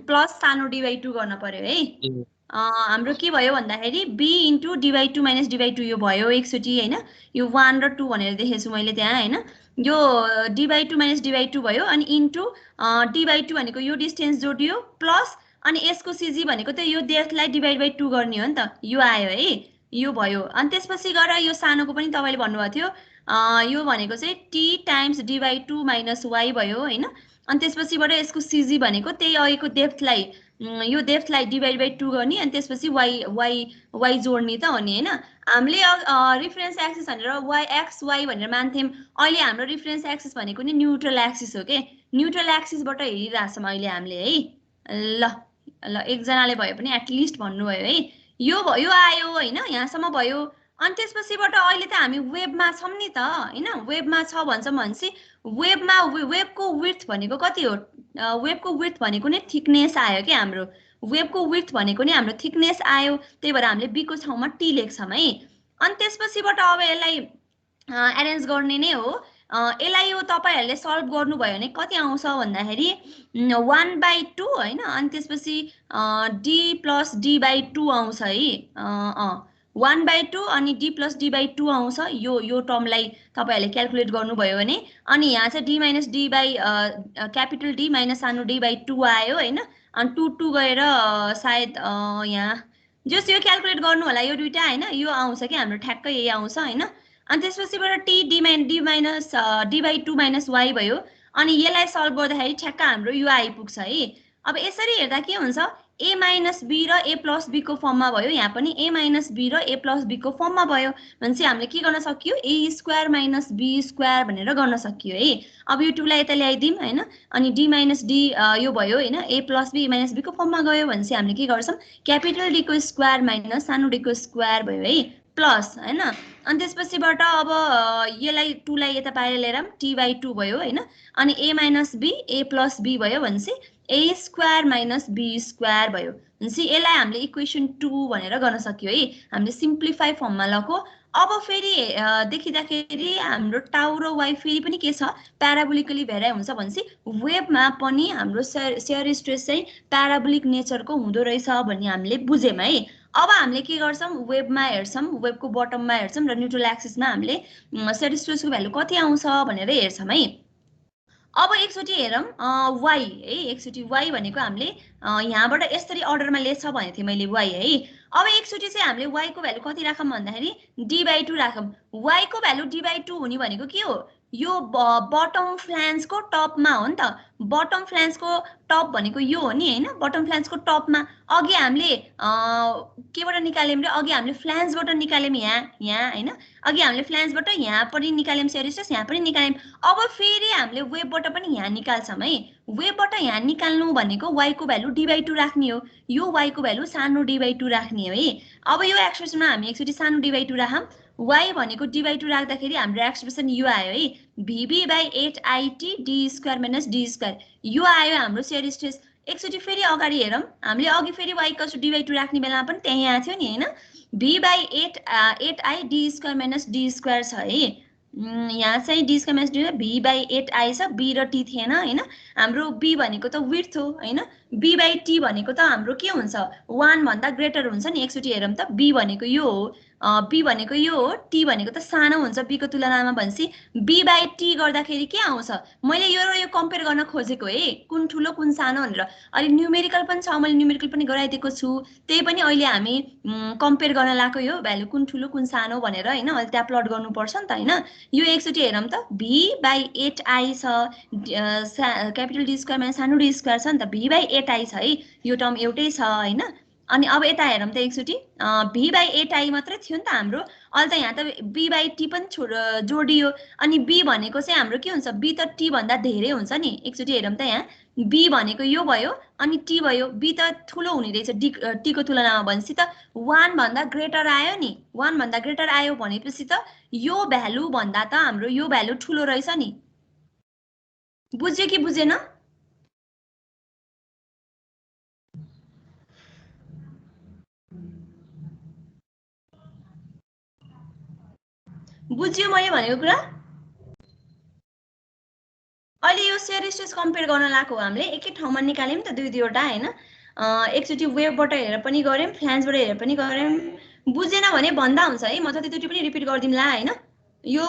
प्लस सानो d/2 गर्न पर्यो है। हाम्रो के भयो भन्दाखेरि b into d/2 minus d/2 यो भयो एकचोटि हैन। यो 1 र 2 भनेर देखेछु मैले त्यहाँ हैन। यो d/2 माइनस d/2 भयो अनि इन्टु d/2 भनेको यो डिस्टेन्स जोडियो प्लस अनि यसको cg भनेको त यो डेप्थलाई डिभाइड बाइ 2 गर्ने हो नि त। यो आयो है, यो भयो। अनि त्यसपछि गएर यो सानोको पनि तपाईले भन्नुभएको थियो, यो भनेको चाहिँ t times d/2 minus y भयो हैन। अनि त्यसपछिबाट यसको cg भनेको त्यही अहिलेको डेप्थलाई यो डेप्थलाई डिभाइड बाइ 2 गर्ने अनि त्यसपछि y जोड्ने त हो नि हैन। हामीले रिफरेन्स एक्सिस भनेर x y भनेर मान्थ्यौं। अहिले हाम्रो रिफरेन्स एक्सिस भनेको नि न्यूट्रल एक्सिस हो के। न्यूट्रल एक्सिसबाट हेरिरहेछौँ अहिले हामीले है। ल एकजनाले भए पनि एटलिस्ट भन्नुभयो है। यो भयो आयो हैन, यहाँसम्म भयो। अनि त्यसपछिबाट अहिले त हामी वेबमा छौं नि त हैन। वेबमा छ भन्छौं भनेपछि वेबमा वेबको विड्थ भनेको कति हो? वेबको विड्थ भनेको नि थिकनेस आयो के हाम्रो। वेबको विड्थ भनेको नि हाम्रो थिकनेस आयो, त्यही भएर हामीले b को ठाउँमा t लेख्छौं है। अनि त्यसपछिबाट अब यसलाई एरेन्ज गर्ने नै हो। यसलाई यो तपाईहरुले सल्भ गर्नुभयो भने कति आउँछ भन्दाखेरि 1/2 हैन। अनि त्यसपछि d प्लस d/2 आउँछ है। 1/2 अनि d + d/2 आउँछ यो टर्मलाई तपाईहरुले क्याल्कुलेट गर्नुभयो भने अनि यहाँ चाहिँ d - d by capital D minus सानो d/2 आयो हैन अनि 2 गएर सायद यहाँ जस यो क्याल्कुलेट गर्नु होला यो दुईटा हैन यो आउँछ के हाम्रो ठ्याक्कै यही आउँछ हैन अनि त्यसपछिबाट t d minus d/2 minus y भयो अनि यसलाई सल्भ गर्दाखेरि ठ्याक्क हाम्रो यो आइपुग्छ है अब यसरी हेर्दा के हुन्छ a - b र a + b को फर्ममा भयो यहाँ पनि a - b र a + b को फर्ममा भयो भनेपछि हामीले के गर्न सकियो a² - b² भनेर गर्न सकियो है अब यो 2 लाई यता ल्याइदिम हैन अनि d - d यो भयो हैन a + b - b को फर्ममा गयो भनेपछि हामीले के गर्छौं क्यापिटल D को स्क्वायर माइनस सानो d को स्क्वायर भयो है प्लस हैन अनि त्यसपछिबाट अब यसलाई 2 लाई यता बाहिर ल्याएर t/2 भयो हैन अनि a - b a + b भयो भनेपछि a² - b² भयो भनेपछि यसलाई हामीले इक्वेसन 2 भनेर गर्न सक्यो है हामीले सिम्प्लिफाई फर्ममा लको अब फेरि देखिदाखेरि हाम्रो टाउ र y फेरि पनि के छ प्याराबोलिकली भेराइ हुन्छ भनेपछि वेबमा पनि हाम्रो शेयर स्ट्रेस चाहिँ प्याराबोलिक नेचरको हुँदो रहेछ भन्ने हामीले बुझ्यौं है अब हामीले के गर्छौं वेबमा हेर्छौं वेबको बटममा हेर्छौं र न्यूट्रल एक्सिसमा हामीले शेयर स्ट्रेसको भ्यालु कति आउँछ भनेर हेर्छौं है अब एकचोटी हेरौं y है एकचोटी y भनेको हामीले यहाँबाट यसरी अर्डरमा लेख्छ भने थिए मैले y है अब एकचोटी चाहिँ हामीले y को भ्यालु कति राखौं भन्दाखेरि d/2 राखौं y को भ्यालु d/2 हुने भनेको के हो यो बटम फ्ल्यान्जको टपमा हो नि त बटम फ्ल्यान्जको टप भनेको यो हो नि हैन बटम फ्ल्यान्जको टपमा अघि हामीले केबाट निकाल्यौं रे अघि हामीले फ्ल्यान्जबाट निकाल्यौं यहाँ हैन अघि हामीले फ्ल्यान्जबाट यहाँ पनि निकाल्यौं शेयर स्ट्रेस यहाँ पनि निकाल्यौं अब फेरि हामीले वेबबाट पनि यहाँ निकाल्छौं है वेबबाट यहाँ निकाल्नु भनेको y को भ्यालु d/2 राख्ने हो यो y को भ्यालु सानो d/2 राख्ने हो है अब यो एक्सप्रेसनमा हामी एकचोटी सानो d/2 राखौं y भनेको d/2 राख्दाखेरि हाम्रो एक्सप्रेसन यो आयो है VB/8IT d² - d² यो आयो हाम्रो शेयर स्ट्रेस एकचोटी फेरि अगाडि हेरौं हामीले अघि फेरि y = d/2 राख्ने बेलामा पनि त्यही आएको थियो नि हैन V/8I d² - d² छ है यहाँ चाहिँ d² - d V/8I छ b र t थिएन हैन हाम्रो b भनेको त विड्थ हो हैन b/t भनेको त हाम्रो के हुन्छ 1 भन्दा ग्रेटर हुन्छ नि एकचोटी हेरौं त b भनेको यो हो b भनेको यो हो t भनेको त सानो हुन्छ b को तुलनामा भनेसी b/t गर्दाखेरि के आउँछ मैले यो र यो कम्पेयर गर्न खोजेको है कुन ठुलो कुन सानो भनेर अनि न्यूमेरिकल पनि छ मैले न्यूमेरिकल पनि गराइदिएको छु त्यही पनि अहिले हामी कम्पेयर गर्न लाग्यो यो भ्यालु कुन ठुलो कुन सानो भनेर हैन अहिले त्यहाँ प्लट गर्नु पर्छ नि त हैन यो एकचोटी हेरौं त V/8I छ क्यापिटल D² - सानो d² छ नि त V/8I छ है यो टर्म एउटै छ हैन अनि अब यता हेरौं त एकचोटी V/8I मात्रै थियो नि त हाम्रो अहिले त यहाँ त B/t पनि जोडियो अनि b भनेको चाहिँ हाम्रो के हुन्छ b त t भन्दा धेरै हुन्छ नि एकचोटी हेरौं त यहाँ b भनेको यो भयो अनि t भयो b त ठुलो हुने रहेछ t को तुलनामा भनेसी त 1 भन्दा ग्रेटर आयो नि 1 भन्दा ग्रेटर आयो भनेपछि त यो भ्यालु भन्दा त हाम्रो यो भ्यालु ठुलो रहेछ नि बुझ्यो कि बुझेन बुझ्यो मैले भनेको कुरा अहिले यो शेयर स्ट्रेस कम्पेयर गर्न लागेको हामीले एकै ठाउँमा निकाल्यौं नि त दुईवटा हैन एकचोटी वेबबाट हेरेर पनि गर्यौं फ्ल्यान्जबाट हेरेर पनि गर्यौं बुझेन भने भन्दा हुन्छ है म जति पनि रिपिट गर्दिमला हैन यो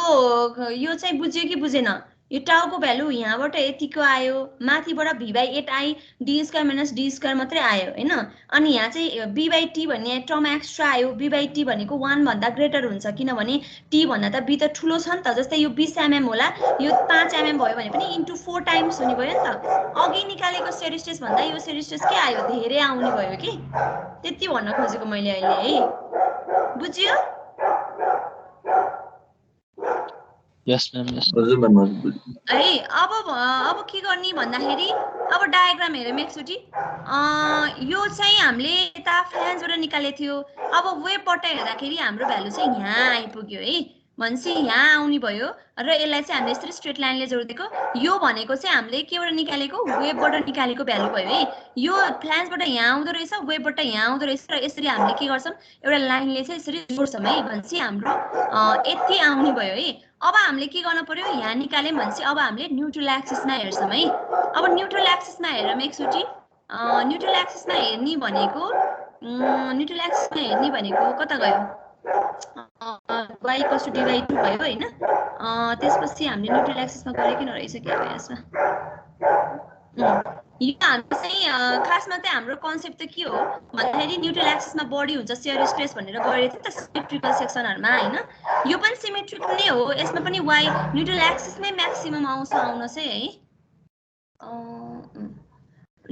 चाहिँ बुझ्यो कि बुझेन यो टाउको भ्यालु यहाँबाट यतिको आयो माथिबाट V/8I d² - d² मात्रै आयो हैन अनि यहाँ चाहिँ B/t भन्ने टर्म एक्स्ट्रा आयो B/t भनेको 1 भन्दा ग्रेटर हुन्छ किनभने t भन्दा त b त ठुलो छ नि त जस्तै यो 20 mm होला यो 5 mm भयो भने पनि इन्टु 4 टाइम्स हुने भयो नि त अघि निकालेको शेयर स्ट्रेस भन्दा यो शेयर स्ट्रेस के आयो धेरै आउने भयो कि त्यति भन्न खोजेको मैले अहिले है बुझ्यो यस म्याम यस हजुर म्याम है अब के गर्ने भन्दाखेरि अब डायग्राम हेरौँ एकचोटी यो चाहिँ हामीले यता फ्ल्यान्जबाट निकालेको थियो अब वेबबाट हेर्दाखेरि हाम्रो भ्यालु चाहिँ यहाँ आइपुग्यो है भनेपछि यहाँ आउने भयो र यसलाई चाहिँ हामीले यसरी स्ट्रेट लाइनले जोडिदिएको यो भनेको चाहिँ हामीले केबाट निकालेको वेबबाट निकालेको भ्यालु भयो है यो फ्ल्यान्जबाट यहाँ आउँदो रहेछ वेबबाट यहाँ आउँदो रहेछ र यसरी हामीले के गर्छौं एउटा लाइनले चाहिँ यसरी जोड्छौं है भनेपछि हाम्रो यति आउने भयो है अब हामीले के गर्न पर्यो यहाँ निकाल्यौं भनेपछि अब हामीले न्यूट्रल एक्सिसमा हेर्छौं है अब न्यूट्रल एक्सिसमा हेरौँ एकचोटी न्यूट्रल एक्सिसमा हेर्ने भनेको कता गयो y इक्वल्स टु dy2 भयो हैन त्यसपछि हामीले न्युट्रल एक्सिसमा गरेकै नरहेछ के हो यसमा यो हाम्रो चाहिँ खासमा चाहिँ हाम्रो कन्सेप्ट त के हो भन्दाखेरि न्युट्रल एक्सिसमा बढी हुन्छ शियर स्ट्रेस भनेर गरेको थियो नि त सिमेट्रिकल सेक्सनहरुमा हैन यो पनि सिमेट्रिक नै हो यसमा पनि y न्युट्रल एक्सिसमै म्याक्सिमम आउँछ आउन चाहिँ है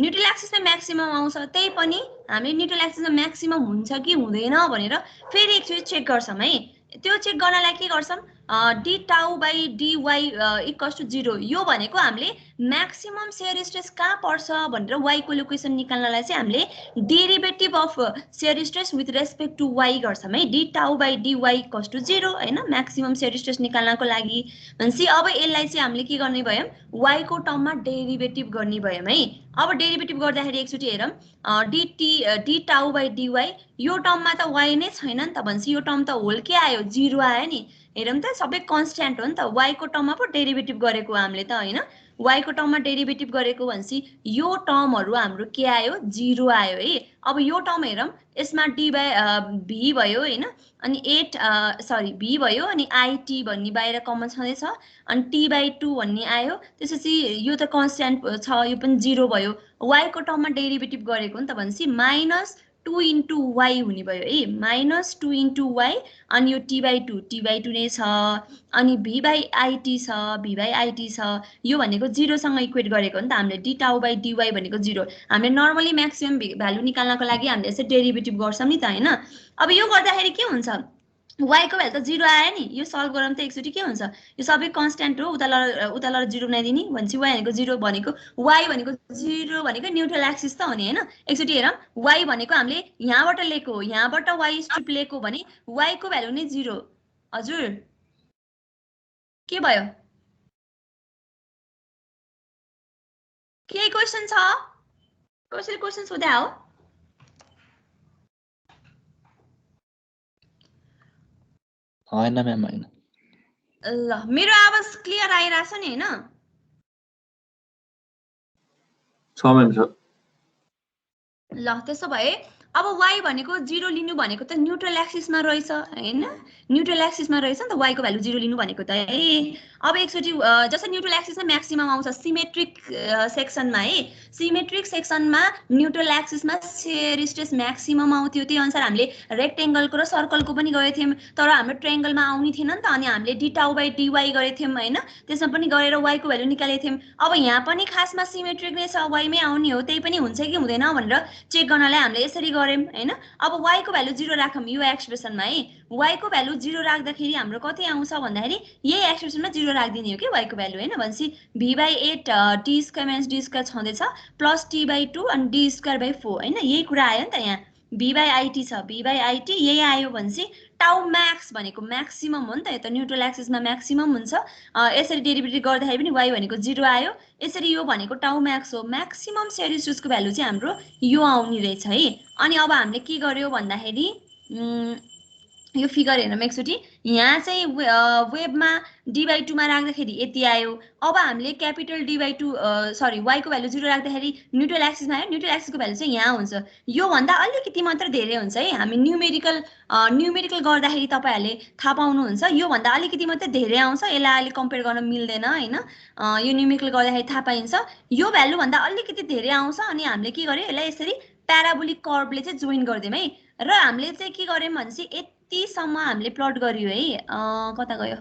न्युट्रल एक्सिसमा म्याक्सिमम आउँछ त्यही पनि हामीले न्युट्रल एक्सिसमा म्याक्सिमम हुन्छ कि हुँदैन भनेर फेरि एकचोटि चेक गर्छौं है त्यो चेक गर्नलाई के गर्छौं d tau by dy equals to 0 यो भनेको हामीले म्याक्सिमम शियर स्ट्रेस कहाँ पर्छ भनेर y को लोकेसन निकाल्नलाई चाहिँ हामीले derivative of shear stress with respect to y गर्छौं है d tau by dy equals to 0 हैन म्याक्सिमम शियर स्ट्रेस निकाल्नको लागि भनेपछि अब यसलाई चाहिँ हामीले के गर्ने भयौं y को टर्ममा डेरिभेटिभ गर्ने भयौं है अब डेरिभेटिभ गर्दाखेरि एकचोटि हेरौं d tau by dy यो टर्ममा त y नै छैन नि त भनेपछि यो टर्म त होल के आयो 0 आयो नि हेरौं त सबै कन्स्ट्यान्ट हो नि त y को टर्ममा पो डेरिभेटिभ गरेको हामीले त हैन y को टर्ममा डेरिभेटिभ गरेको भनेपछि यो टर्महरु हाम्रो के आयो 0 आयो है अब यो टर्म हेरौं यसमा d by v भयो हैन अनि 8 v भयो अनि it भन्ने बाहिर कमन छँदैछ अनि t by 2 भन्ने आयो त्यसपछि यो त कन्स्ट्यान्ट छ यो पनि 0 भयो y को टर्ममा डेरिभेटिभ गरेको नि त भनेपछि -2 into y हुने भयो है -2 into y अनि यो t by 2 नै छ अनि v by it छ यो भनेको 0 सँग इक्वेट गरेको नि त हामीले d tau by dy भनेको 0 हामीले नर्मली म्याक्सिमम भ्यालु निकाल्नको लागि हामीले यसै डेरिभेटिभ गर्छौं नि त हैन अब यो गर्दाखेरि के हुन्छ y को भ्यालु त 0 आयो नि यो सल्भ गरौँ त एकचोटि के हुन्छ यो सबै कन्स्ट्यान्ट हो उता 0 बनाइदिने भनेपछि y भनेको 0 भनेको y भनेको 0 भनेको न्युट्रल एक्सिस त हो नि हैन एकचोटि हेरौं y भनेको हामीले यहाँबाट लेको हो यहाँबाट y स्ट्रिप लेको भने y को भ्यालु नै 0 हजुर के भयो के क्वेशन छ कसैले क्वेशन सोध्या हो हैन म्याम हैन ल मेरो आवाज क्लियर आइराछ नि हैन छ म्याम छ ल त्यसो भए अब y भनेको 0 लिनु भनेको त न्युट्रल एक्सिसमा रहेछ हैन न्युट्रल एक्सिसमा रहेछ नि त y को भ्यालु 0 लिनु भनेको त है अब एकचोटि जस्तो न्युट्रल एक्सिसमा म्याक्सिमम आउँछ सिमेट्रिक सेक्सनमा है सिमेट्रिक सेक्सनमा न्युट्रल एक्सिसमा शियर स्ट्रेस म्याक्सिमम आउँथ्यो त्यही अनुसार हामीले रेक्टेंगलको र सर्कलको पनि गरेथ्यौं तर हाम्रो ट्रायंगलमा आउने थिएन नि त अनि हामीले d tau by dy गरेथ्यौं हैन त्यसमा पनि गरेर y को भ्यालु निकालेथ्यौं अब यहाँ पनि खासमा सिमेट्रिक नै छ y मै आउने हो त्यही पनि हुन्छ कि हुँदैन भनेर चेक गर्नलाई हामीले यसरी गऱ्यौं हैन अब y को भ्यालु 0 राखौं यो एक्सप्रेसनमा है y को भ्यालु 0 राख्दाखेरि हाम्रो कति आउँछ भन्दाखेरि यही एक्सप्रेसनमा 0 राख्दिने हो के y को भ्यालु हैन भनेपछि v by 8 t square - d square छँदैछ प्लस t by 2 अनि d स्क्वायर by 4 हैन यही कुरा आयो नि त यहाँ v by it छ v by it यही आयो भनेपछि टाउ म्याक्स भनेको म्याक्सिमम हो नि त यो त न्युट्रल एक्सिसमा म्याक्सिमम हुन्छ यसरी डेरिभेटिभ गर्दाखेरि पनि y भनेको 0 आयो यसरी यो भनेको टाउ म्याक्स हो म्याक्सिमम शियर स्ट्रेसको भ्यालु चाहिँ हाम्रो यो आउने रहेछ है अनि अब हामीले के गर्यो भन्दाखेरि यो फिगर हेर्नुमा एकचोटि यहाँ चाहिँ वेबमा d/2 मा राख्दाखेरि यति आयो अब हामीले क्यापिटल d/2 सरी y को भ्यालु 0 राख्दाखेरि न्युट्रल एक्सिसमा आयो न्युट्रल एक्सिसको भ्यालु चाहिँ यहाँ हुन्छ यो भन्दा अलिकति मात्र धेरै हुन्छ है हामी न्यूमेरिकल गर्दाखेरि तपाईहरुले थाहा पाउनुहुन्छ यो भन्दा अलिकति मात्र धेरै आउँछ यसलाई अहिले कम्पेयर गर्न मिल्दैन हैन यो न्यूमेरिकल गर्दाखेरि थाहा पाइन्छ यो भ्यालु भन्दा अलिकति धेरै आउँछ अनि हामीले के गर्यो यसलाई यसरी प्याराबोलिक कर्वले चाहिँ जोइन गर्दियौ है र हामीले चाहिँ के गर्यौं भनेपछि यतिसम्म हामीले प्लट गरियो है कता गयो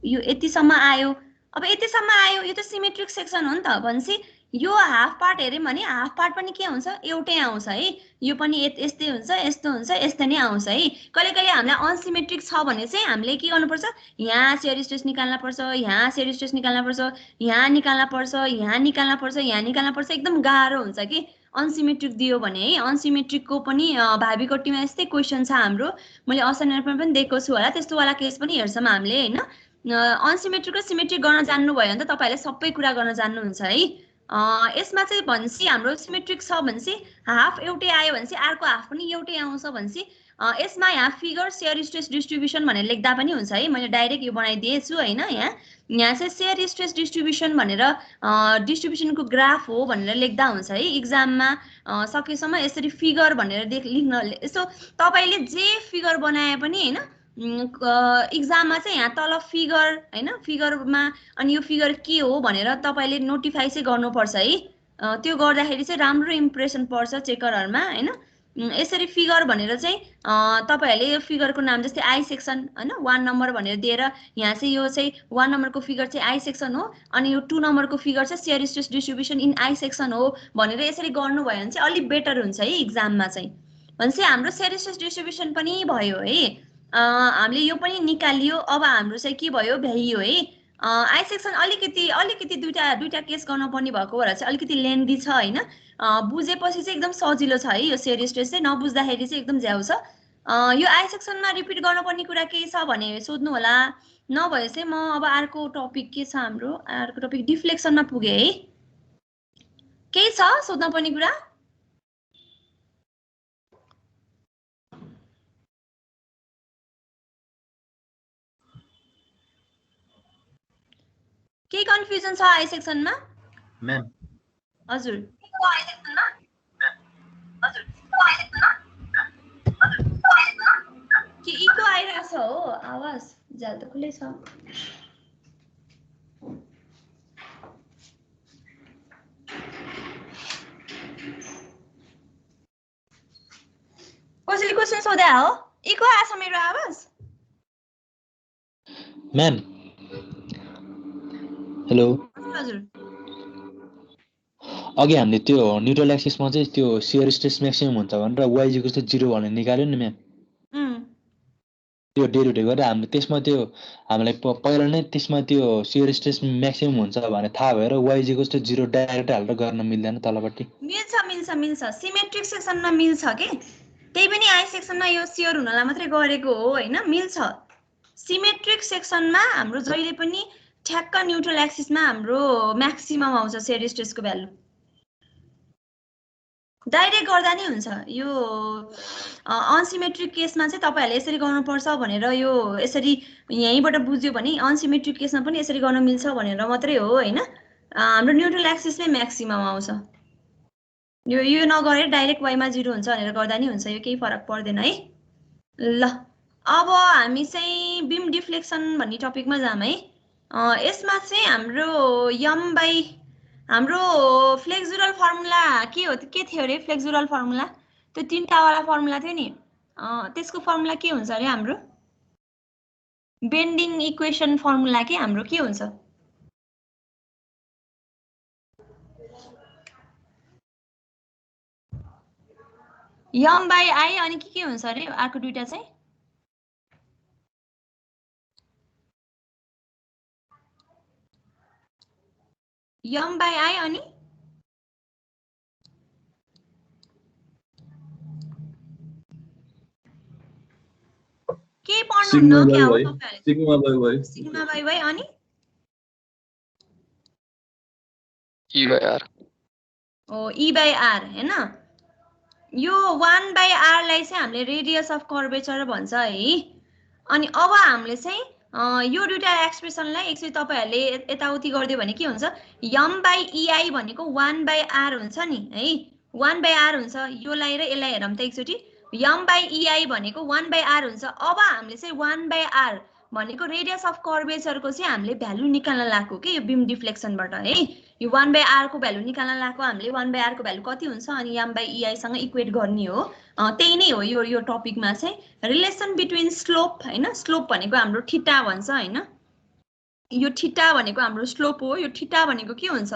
यो यतिसम्म आयो अब यतिसम्म आयो यो त सिमेट्रिक सेक्सन हो नि त भनेपछि यो हाफ पार्ट हेर्यौं भने हाफ पार्ट पनि के हुन्छ एउटै आउँछ है यो पनि यस्तै हुन्छ यस्तो हुन्छ यस्तै नै आउँछ है कहिले कहिले हामीलाई अनसिमेट्रिक छ भने चाहिँ हामीले के गर्नुपर्छ यहाँ शियर स्ट्रेस निकाल्न पर्छ यहाँ शियर स्ट्रेस निकाल्न पर्छ यहाँ निकाल्न पर्छ यहाँ निकाल्न पर्छ यहाँ निकाल्न पर्छ एकदम गाह्रो हुन्छ कि अनसिमेट्रिक दियो भने है अनसिमेट्रिकको पनि भाबी कट्टीमा यस्तै क्वेशन छ हाम्रो मैले असाइनमेन्टमा पनि दिएको छु होला त्यस्तो वाला केस पनि हेर्छौं हामीले हैन अनसिमेट्रिक र सिमेट्रिक गर्न जान्नु भयो भने त तपाईहरुले सबै कुरा गर्न जान्नुहुन्छ है यसमा चाहिँ भन्छ हाम्रो सिमेट्रिक छ भन्छ हाफ एउटै आयो भन्छ अर्को हाफ पनि एउटै आउँछ भन्छ यसमा यहाँ फिगर सेयर स्ट्रेस डिस्ट्रिब्युसन भनेर लेख्दा पनि हुन्छ है। मैले डाइरेक्ट यो बनाइदिएछु होइन। यहाँ चाहिँ सेयर स्ट्रेस डिस्ट्रिब्युसन भनेर डिस्ट्रिब्युसनको ग्राफ हो भनेर लेख्दा हुन्छ है। इक्जाममा सकेसम्म यसरी फिगर भनेर लेख्न, यसो तपाईँले जे फिगर बनाए पनि होइन, इक्जाममा चाहिँ यहाँ तल फिगर होइन, फिगरमा अनि यो फिगर के हो भनेर तपाईँले नोटिफाई चाहिँ गर्नुपर्छ है। त्यो गर्दाखेरि चाहिँ राम्रो इम्प्रेसन पर्छ चेकरहरूमा होइन। यसरी फिगर भनेर चाहिँ तपाईँहरूले यो फिगरको नाम जस्तै आई सेक्सन होइन, 1 नम्बर भनेर दिएर यहाँ चाहिँ यो चाहिँ 1 नम्बरको फिगर चाहिँ आई सेक्सन हो अनि यो 2 नम्बरको फिगर चाहिँ share stress distribution in I section हो भनेर यसरी गर्नुभयो भने चाहिँ अलिक बेटर हुन्छ है इक्जाममा चाहिँ। भनेपछि हाम्रो सेयर स्ट्रेस डिस्ट्रिब्युसन पनि भयो है, हामीले यो पनि निकालियो। अब हाम्रो चाहिँ के भयो, भ्याइयो है। आई सेक्सन अलिकति दुईटा केस गर्न पर्ने भएको भएर चाहिँ अलिकति लेन्दी छ होइन। बुझेपछि चाहिँ एकदम सजिलो छ है यो सेयर स्ट्रेस चाहिँ, नबुझ्दाखेरि चाहिँ एकदम झ्याउ छ। यो आई सेक्सनमा रिपिट गर्नुपर्ने कुरा केही छ भने सोध्नु होला, नभए चाहिँ म अब अर्को टपिक के छ हाम्रो, अर्को टपिक डिफ्लेक्सनमा पुगे है। केही छ सोध्न पर्ने कुरा? केही कन्फ्युजन छ आई सेक्सनमा? म्याम हजुर के इको आइरहेछ हो आवाज? जाल त खुलै छ। कसैले क्वेसन सोधा हो? इको आएछ मेरो आवाज? म्याम हेलो, हजुर अघि हामीले त्यो न्युट्रल एक्सिसमा चाहिँ त्यो सेयर स्ट्रेस म्याक्सिमम हुन्छ भनेर y = 0 भनेर निकाल्यो नि म्याम। त्यो डेरिभेटिभ गरेर हामीले त्यसमा त्यो हामीलाई पहिला नै त्यसमा त्यो सेयर स्ट्रेस म्याक्सिमम हुन्छ भने थाहा भएर y = 0 डाइरेक्ट हालेर गर्न मिल्दैन तलपट्टि? मिल्छ सिमेट्रिक सेक्सनमा मिल्छ के, त्यही पनि आई सेक्सनमा यो सेयर हुनलाई मात्रै गरेको हो होइन। मिल्छ सिमेट्रिक सेक्सनमा हाम्रो जहिले पनि ठ्याक्क न्युट्रल एक्सिसमा हाम्रो म्याक्सिमम आउँछ सेयर स्ट्रेसको भ्यालु। डाइरेक्ट गर्दा नि हुन्छ। यो अनसिमेट्रिक केसमा चाहिँ तपाईँहरूले यसरी गर्नुपर्छ भनेर यो यसरी यहीँबाट बुझ्यो भने अनसिमेट्रिक केसमा पनि यसरी गर्न मिल्छ भनेर मात्रै हो होइन। हाम्रो न्युट्रल एक्सिसमै म्याक्सिमम आउँछ। यो नगरेर डाइरेक्ट वाइमा 0 हुन्छ भनेर गर्दा नि हुन्छ, यो केही फरक पर्दैन है। ल अब हामी चाहिँ बिम डिफ्लेक्सन भन्ने टपिकमा जाम है। यसमा चाहिँ हाम्रो फ्लेक्जुरल फर्मुला के हो, के थियो अरे फ्लेक्जुरल फर्मुला? त्यो 3टा वाला फर्मुला थियो नि, त्यसको फर्मुला के हुन्छ अरे हाम्रो? बेन्डिङ इक्वेसन फर्मुला के हाम्रो के हुन्छ? m/i अनि के हुन्छ अरे अर्को दुईटा चाहिँ? m/i अनि के पढ्नुहुन्न क्या हो तपाईहरुले? सिग्मा बाइ वाइ अनि e/r। ओ e/r हैन। यो 1/r लाई चाहिँ हामीले रेडियस अफ कर्वेचर भन्छ है। अनि अब हामीले चाहिँ यो दुईटा एक्सप्रेसनलाई एकचोटी तपाईहरुले यताउति गर्दियो भने के हुन्छ, m/ei भनेको 1/r हुन्छ नि है, 1/r हुन्छ। योलाई र यसलाई हेरौँ त एकचोटी, m/ei भनेको 1/r हुन्छ। अब हामीले चाहिँ 1/r भनेको रेडियस अफ कर्वेचरको चाहिँ हामीले भ्यालु निकाल्न लागेको के यो बिम डिफ्लेक्सनबाट है। यो 1/r को भ्यालु निकाल्न लागेको हामीले 1/r को भ्यालु कति हुन्छ अनि m/ei सँग इक्वेट गर्ने हो। त्यही नै हो यो टपिकमा चाहिँ रिलेसन बिट्विन स्लोप हैन। स्लोप भनेको हाम्रो थीटा भन्छ हैन, यो थीटा भनेको हाम्रो स्लोप हो। यो थीटा भनेको के हुन्छ,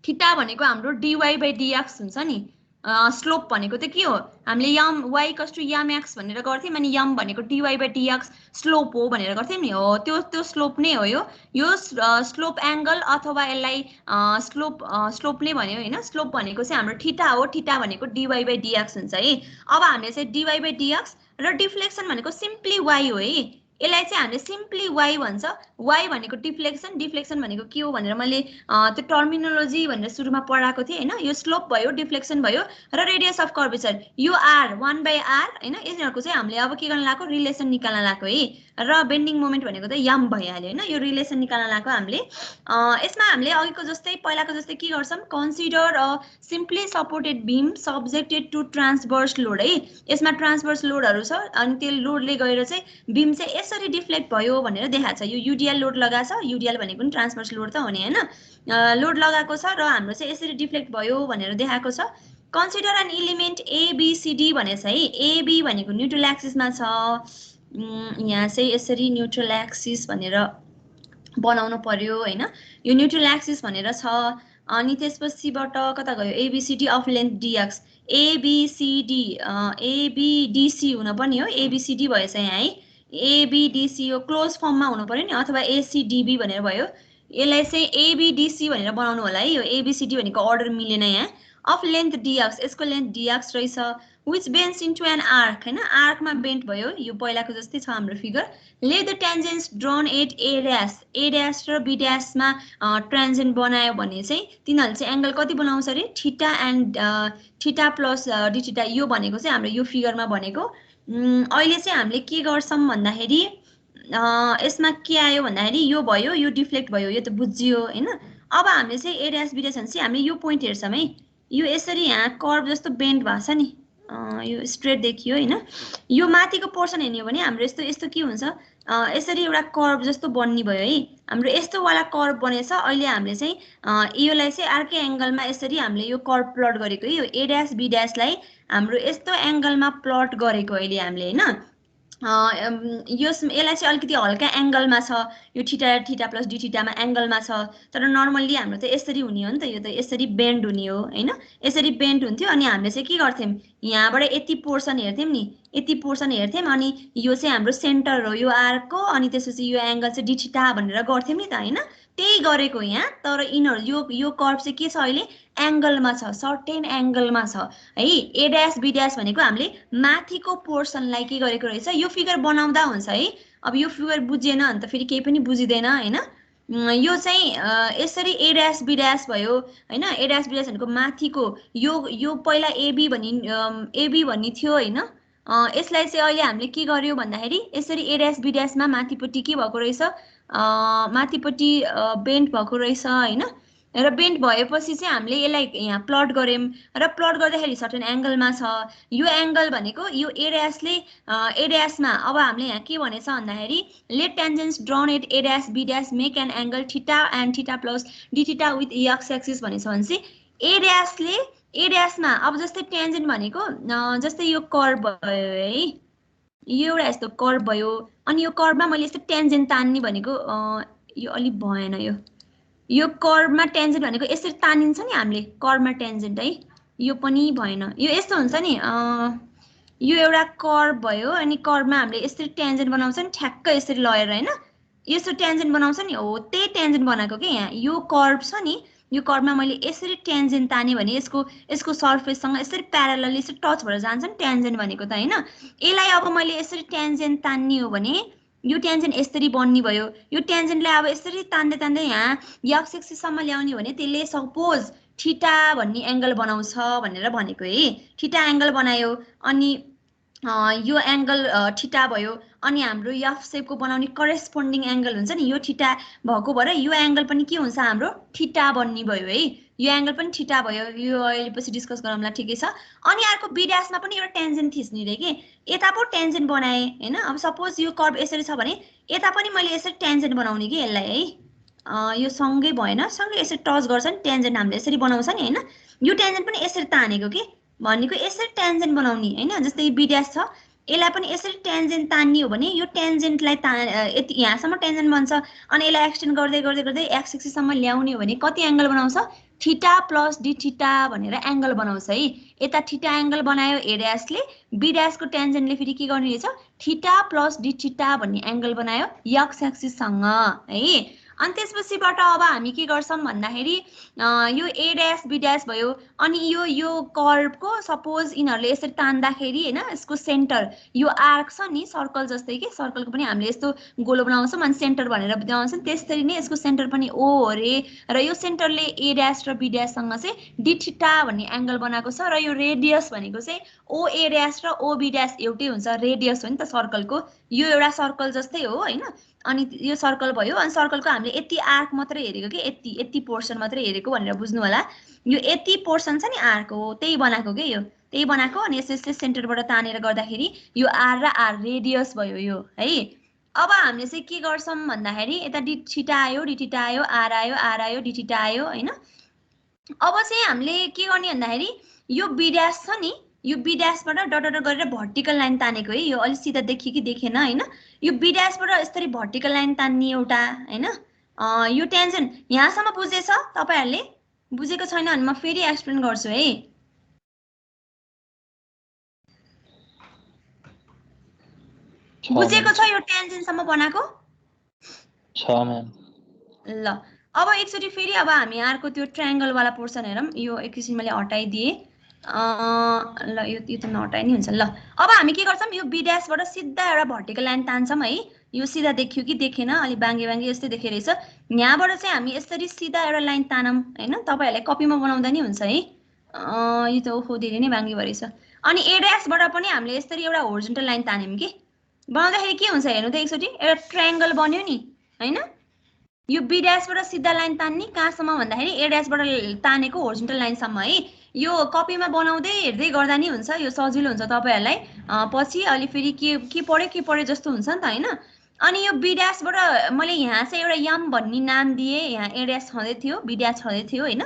थीटा भनेको हाम्रो dy/dx हुन्छ नि। स्लोप भनेको त के हो, हामीले y = mx भनेर गर्थ्यौं अनि m भनेको dy/dx स्लोप हो भनेर गर्थ्यौं नि। हो त्यो स्लोप नै हो यो स्लोप एंगल अथवा यसलाई स्लोप नै भन्यो हैन। स्लोप भनेको चाहिँ हाम्रो थीटा हो, थीटा भनेको dy/dx हुन्छ है। अब हामीले चाहिँ dy/dx र डिफ्लेक्सन भनेको सिम्पली y हो है। यसलाई चाहिँ हामीले सिम्पली y भन्छ। y भनेको डिफ्लेक्सन, डिफ्लेक्सन भनेको के हो भनेर मैले त्यो टर्मिनोलोजी भनेर सुरुमा पढाएको थिएँ हैन। यो स्लोप भयो, डिफ्लेक्सन भयो र रेडियस अफ कर्वेचर यो r 1/r हैन। यिनीहरुको चाहिँ हामीले अब के गर्न लागेको रिलेसन निकाल्न लागेको है। र बेन्डिङ मोमेन्ट भनेको त m भइहाल्यो हैन। यो रिलेसन निकाल्न लागेको हामीले यसमा हामीले अघिको जस्तै पहिलाको जस्तै के गर्छौं, consider a simply supported beam subjected to transverse load है। यसमा ट्रान्सभर्स लोडहरु छ अनि त्यो लोडले गएर चाहिँ बीम चाहिँ यसरी डिफ्लेक्ट भयो भनेर देखाएको छ। यो युडिएल लोड लगाछ, युडिएल भनेको पनि ट्रान्सभर्स लोड त हो नि हैन। लोड लगाएको छ र हाम्रो चाहिँ यसरी डिफ्लेक्ट भयो भनेर देखाएको छ। कन्सिडर एन एलिमेन्ट एबीसीडी भनेछ है। एबी भनेको न्यूट्रल एक्सिसमा छ। यहाँ चाहिँ यसरी न्यूट्रल एक्सिस भनेर बनाउनु पर्यो हैन। यो न्यूट्रल एक्सिस भनेर छ। अनि त्यसपछिबाट कता गयो, ABCD of length DX, ABCD ABDC हुन पनि हो, एबीसीडी भएछ यहाँ है। एबीडीसी यो क्लोज फर्ममा हुनु पर्यो नि, अथवा एसीडीबी भनेर भयो। यसलाई चाहिँ एबीडीसी भनेर बनाउनु होला है। यो एबीसीडी भनेको अर्डर मिलेन यहाँ। अफ लेन्थ डीएक्स, यसको लेन्थ डीएक्स रहेछ, which bends into an arc हैन। आर्कमा बेन्ड भयो, यो पहिलाको जस्तै छ हाम्रो figure. Let the tangents drawn at a dash, a dash र b dash मा ट्यान्जेन्ट बनायो भने चाहिँ तिनीहरुले चाहिँ एंगल कति बनाउँछ रे, theta and theta plus D theta. यो भनेको चाहिँ हाम्रो यो फिगरमा भनेको। अहिले चाहिँ हामीले के गर्छौं भन्दाखेरि यसमा के आयो भन्दाखेरि यो भयो, यो डिफ्लेक्ट भयो, यो त बुझियो हैन। अब हामीले चाहिँ a dash b dash भनेपछि हामीले यो पोइन्ट हेर्छौं है। यो यसरी यहाँ कर्व जस्तो बेन्ड भएको छ नि, यो स्ट्रेट देखियो हैन। यो माथिको पोर्सन हेर्ने हो भने हाम्रो यस्तो यस्तो के हुन्छ, यसरी एउटा कर्व जस्तो बन्नी भयो है। हाम्रो यस्तो वाला कर्व बनेछ। अहिले हामीले चाहिँ योलाई चाहिँ अर्कै एंगलमा यसरी हामीले यो कर्व प्लट गरेको है। यो a dash b dash लाई हाम्रो यस्तो एंगलमा प्लट गरेको अहिले हामीले हैन। यसलाई चाहिँ अलिकति हल्का एंगलमा छ, यो थीटा थीटा प्लस डी थीटामा एंगलमा छ। तर नर्मली हाम्रो त यसरी हुने हो नि त, यो त यसरी बेन्ड हुने हो हैन। यसरी बेन्ड हुन्थ्यो अनि हामीले चाहिँ के गर्थ्यौं, यहाँबाट यति पोर्सन हेर्थ्यौं नि, यति पोर्सन हेर्थ्यौं अनि यो चाहिँ हाम्रो सेन्टर हो यो आर्कको। अनि त्यसपछि यो एंगल चाहिँ डी थीटा भनेर गर्थ्यौं नि त हैन। त्यही गरेको यहाँ। तर यिनीहरु यो कर्व चाहिँ के छ अहिले एंगलमा छ, सर्टेन एंगलमा छ है। a dash b dash भनेको हामीले माथिको पोर्सनलाई के गरेको रहेछ, यो फिगर बनाउँदा हुन्छ है। अब यो फिगर बुझेन भने त फेरि केही पनि बुझिदैन हैन। यो चाहिँ यसरी a dash b dash भयो हैन। a dash b dash भनेको माथिको यो पहिला ab भन्ने थियो हैन। यसलाई चाहिँ अहिले हामीले के गर्यो भन्दाखेरि यसरी a dash b dash मा माथिपट्टि के भएको रहेछ, माथिपट्टि बेन्ड भएको रहेछ हैन। र बेन्ड भएपछि चाहिँ हामीले यसलाई यहाँ प्लट गर्यौं र प्लट गर्दाखेरि सर्टेन एंगलमा छ। यो एंगल भनेको यो a dash ले a dash मा अब हामीले यहाँ के भनेछ भन्दाखेरि let tangents drawn at a dash b dash make an angle theta and theta plus d theta with x axis भनेछ भनेपछि a dash ले a dash मा अब जस्तै ट्यान्जेन्ट भनेको जस्तै यो कर्व भयो है, यो एउटा यस्तो कर्व भयो। अनि यो कर्वमा मैले यस्तो ट्यान्जेन्ट तान्ने भनेको यो अलि भएन। यो कर्वमा ट्यान्जेन्ट भनेको यसरी तानिन्छ नि हामीले कर्वमा ट्यान्जेन्ट है। यो पनि भएन, यो यस्तो हुन्छ नि, यो एउटा कर्व भयो अनि कर्वमा हामीले यसरी ट्यान्जेन्ट बनाउँछ नि ठ्याक्क यसरी लगेर हैन। यस्तो ट्यान्जेन्ट बनाउँछ नि, हो त्यही ट्यान्जेन्ट बनाएको के यहाँ। यो कर्व छ नि, यो कर्वमा मैले यसरी ट्यान्जेन्ट ताने भने यसको सर्फेससँग यसरी प्यारलली यसरी टच भएर जान्छ नि ट्यान्जेन्ट भनेको त हैन। यसलाई अब मैले यसरी ट्यान्जेन्ट तान्ने हो भने यो ट्यान्जेन्ट यसरी बन्नी भयो। यो ट्यान्जेन्टलाई अब यसरी तान्दै तान्दै यहाँ x एक्सिस सम्म ल्याउने हो भने त्यसले सपोज थीटा भन्ने एंगल बनाउँछ भनेर भनेको है। थीटा एंगल बनायो अनि यो एंगल थीटा भयो। अनि हाम्रो f शेपको बनाउने करेस्पोन्डिङ एंगल हुन्छ नि, यो थीटा भएको भएर यो एंगल पनि के हुन्छ हाम्रो थीटा बन्नी भयो है। यो एंगल पनि थीटा भयो। यो अहिले पछि डिस्कस गरौँला, ठिकै छ। अनि अर्को b dash मा पनि एउटा ट्यान्जेन्ट थिच्ने रे के, यता पो ट्यान्जेन्ट बनाए हैन। अब सपोज यो कर्व यसरी छ भने यता पनि मैले यसरी ट्यान्जेन्ट बनाउने के यसलाई है। यो सँगै भएन, सँगै यसरी टच गर्छ नि ट्यान्जेन्ट हामीले यसरी बनाउँछ नि हैन। यो ट्यान्जेन्ट पनि यसरी तानेको के भनेको यसरी ट्यान्जेन्ट बनाउने हैन। जस्तै b dash छ, यसलाई पनि यसरी ट्यान्जेन्ट तान्ने हो भने यो ट्यान्जेन्टलाई यति यहाँसम्म ट्यान्जेन्ट बन्छ। अनि यसलाई एक्सटेन्ड गर्दै गर्दै गर्दै x एक्सिस सम्म ल्याउने हो भने कति एंगल बनाउँछ, थीटा प्लस डी थीटा भनेर एंगल बनाउँछ है। यता थीटा एंगल बनायो a dash ले, b dash को ट्यान्जेन्टले फेरि के गर्ने रहेछ, थीटा प्लस डी थीटा भन्ने एंगल बनायो x एक्सिस सँग है। अनि त्यसपछिबाट अब हामी के गर्छौं भन्दाखेरि यो A ड्याश B ड्याश भयो अनि यो कर्वको सपोज इनहरुले यसरी तान्दाखेरि हैन यसको सेन्टर यो आर्क छ नि सर्कल जस्तै के सर्कलको पनि हामीले यस्तो गोलो बनाउँछौं अनि सेन्टर भनेर बुझाउँछौं त्यसरी नै यसको सेन्टर पनि O हो रे र यो सेन्टरले A ड्याश र B ड्याश सँग चाहिँ d थीटा भन्ने एंगल बनाएको छ र यो रेडियस भनेको चाहिँ OA ड्याश र OB ड्याश एउटै हुन्छ रेडियस हो नि त सर्कलको यो एउटा सर्कल जस्तै हो हैन अनि यो सर्कल भयो अनि सर्कलको हामीले यति आर्क मात्रै हेरेको के यति पोर्सन मात्रै हेरेको भनेर बुझ्नु होला यो यति पोर्सन छ नि आर्क हो त्यही बनाएको के यो त्यही बनाएको अनि यसले सेन्टरबाट तानेर गर्दाखेरि यो r र r रेडियस भयो यो है अब हामीले चाहिँ के गर्छौं भन्दाखेरि यता d थीटा आयो d थीटा आयो r आयो d थीटा आयो हैन अब चाहिँ हामीले के गर्ने भन्दाखेरि यो b ड्याश छ नि यो b ड्याशबाट डट डट गरेर भर्टिकल लाइन तानेको है यो अलि सिधा देखियो कि देखेन हैन यो b ड्याशबाट यसरी भर्टिकल लाइन तान्ने एउटा हैन यो टेन्जेन्ट यहाँसम्म बुझेछ तपाईहरुले बुझेको छैन भने म फेरि एक्सप्लेन गर्छु है बुझेको छ यो टेन्जेन्ट सम्म बनाएको छ म्याम ल अब एकचोटी फेरि अब हामी आरको त्यो ट्रायंगल वाला पोर्सन हेरौं यो एकछिन मैले हटाइदिए ल यो त नहटाइ नि हुन्छ ल अब हामी के गर्छौं यो b ड्याशबाट सिधा एउटा भर्टिकल लाइन तान्छौं है यो सिधा देखियो कि देखेन अलि बाङ्गे बाङ्गे जस्तै देखिए रहेछ यहाँबाट चाहिँ हामी यसरी सिधा एउटा लाइन तानौं हैन तपाईहरुले कपीमा बनाउँदा नि हुन्छ है यो त ओहो धेरै नै बाङ्गे भरेछ अनि a ड्याशबाट पनि हामीले यसरी एउटा होरिजोन्टल लाइन तान्यौं के बनाउँदाखेरि के हुन्छ हेर्नु त एकचोटी एउटा ट्रायंगल बन्यो नि हैन यो b ड्याशबाट सिधा लाइन तान्ने कहाँसम्म भन्दाखेरि a ड्याशबाट तानेको होरिजोन्टल लाइनसम्म है यो कपीमा बनाउँदै हेर्दै गर्दा नि हुन्छ यो सजिलो हुन्छ तपाईहरुलाई पछि अलि फेरि के पढ्यो जस्तो हुन्छ नि त हैन अनि यो b ड्याशबाट मैले यहाँ चाहिँ एउटा m भन्ने नाम दिए यहाँ a ड्याश छँदै थियो b ड्याश छँदै थियो हैन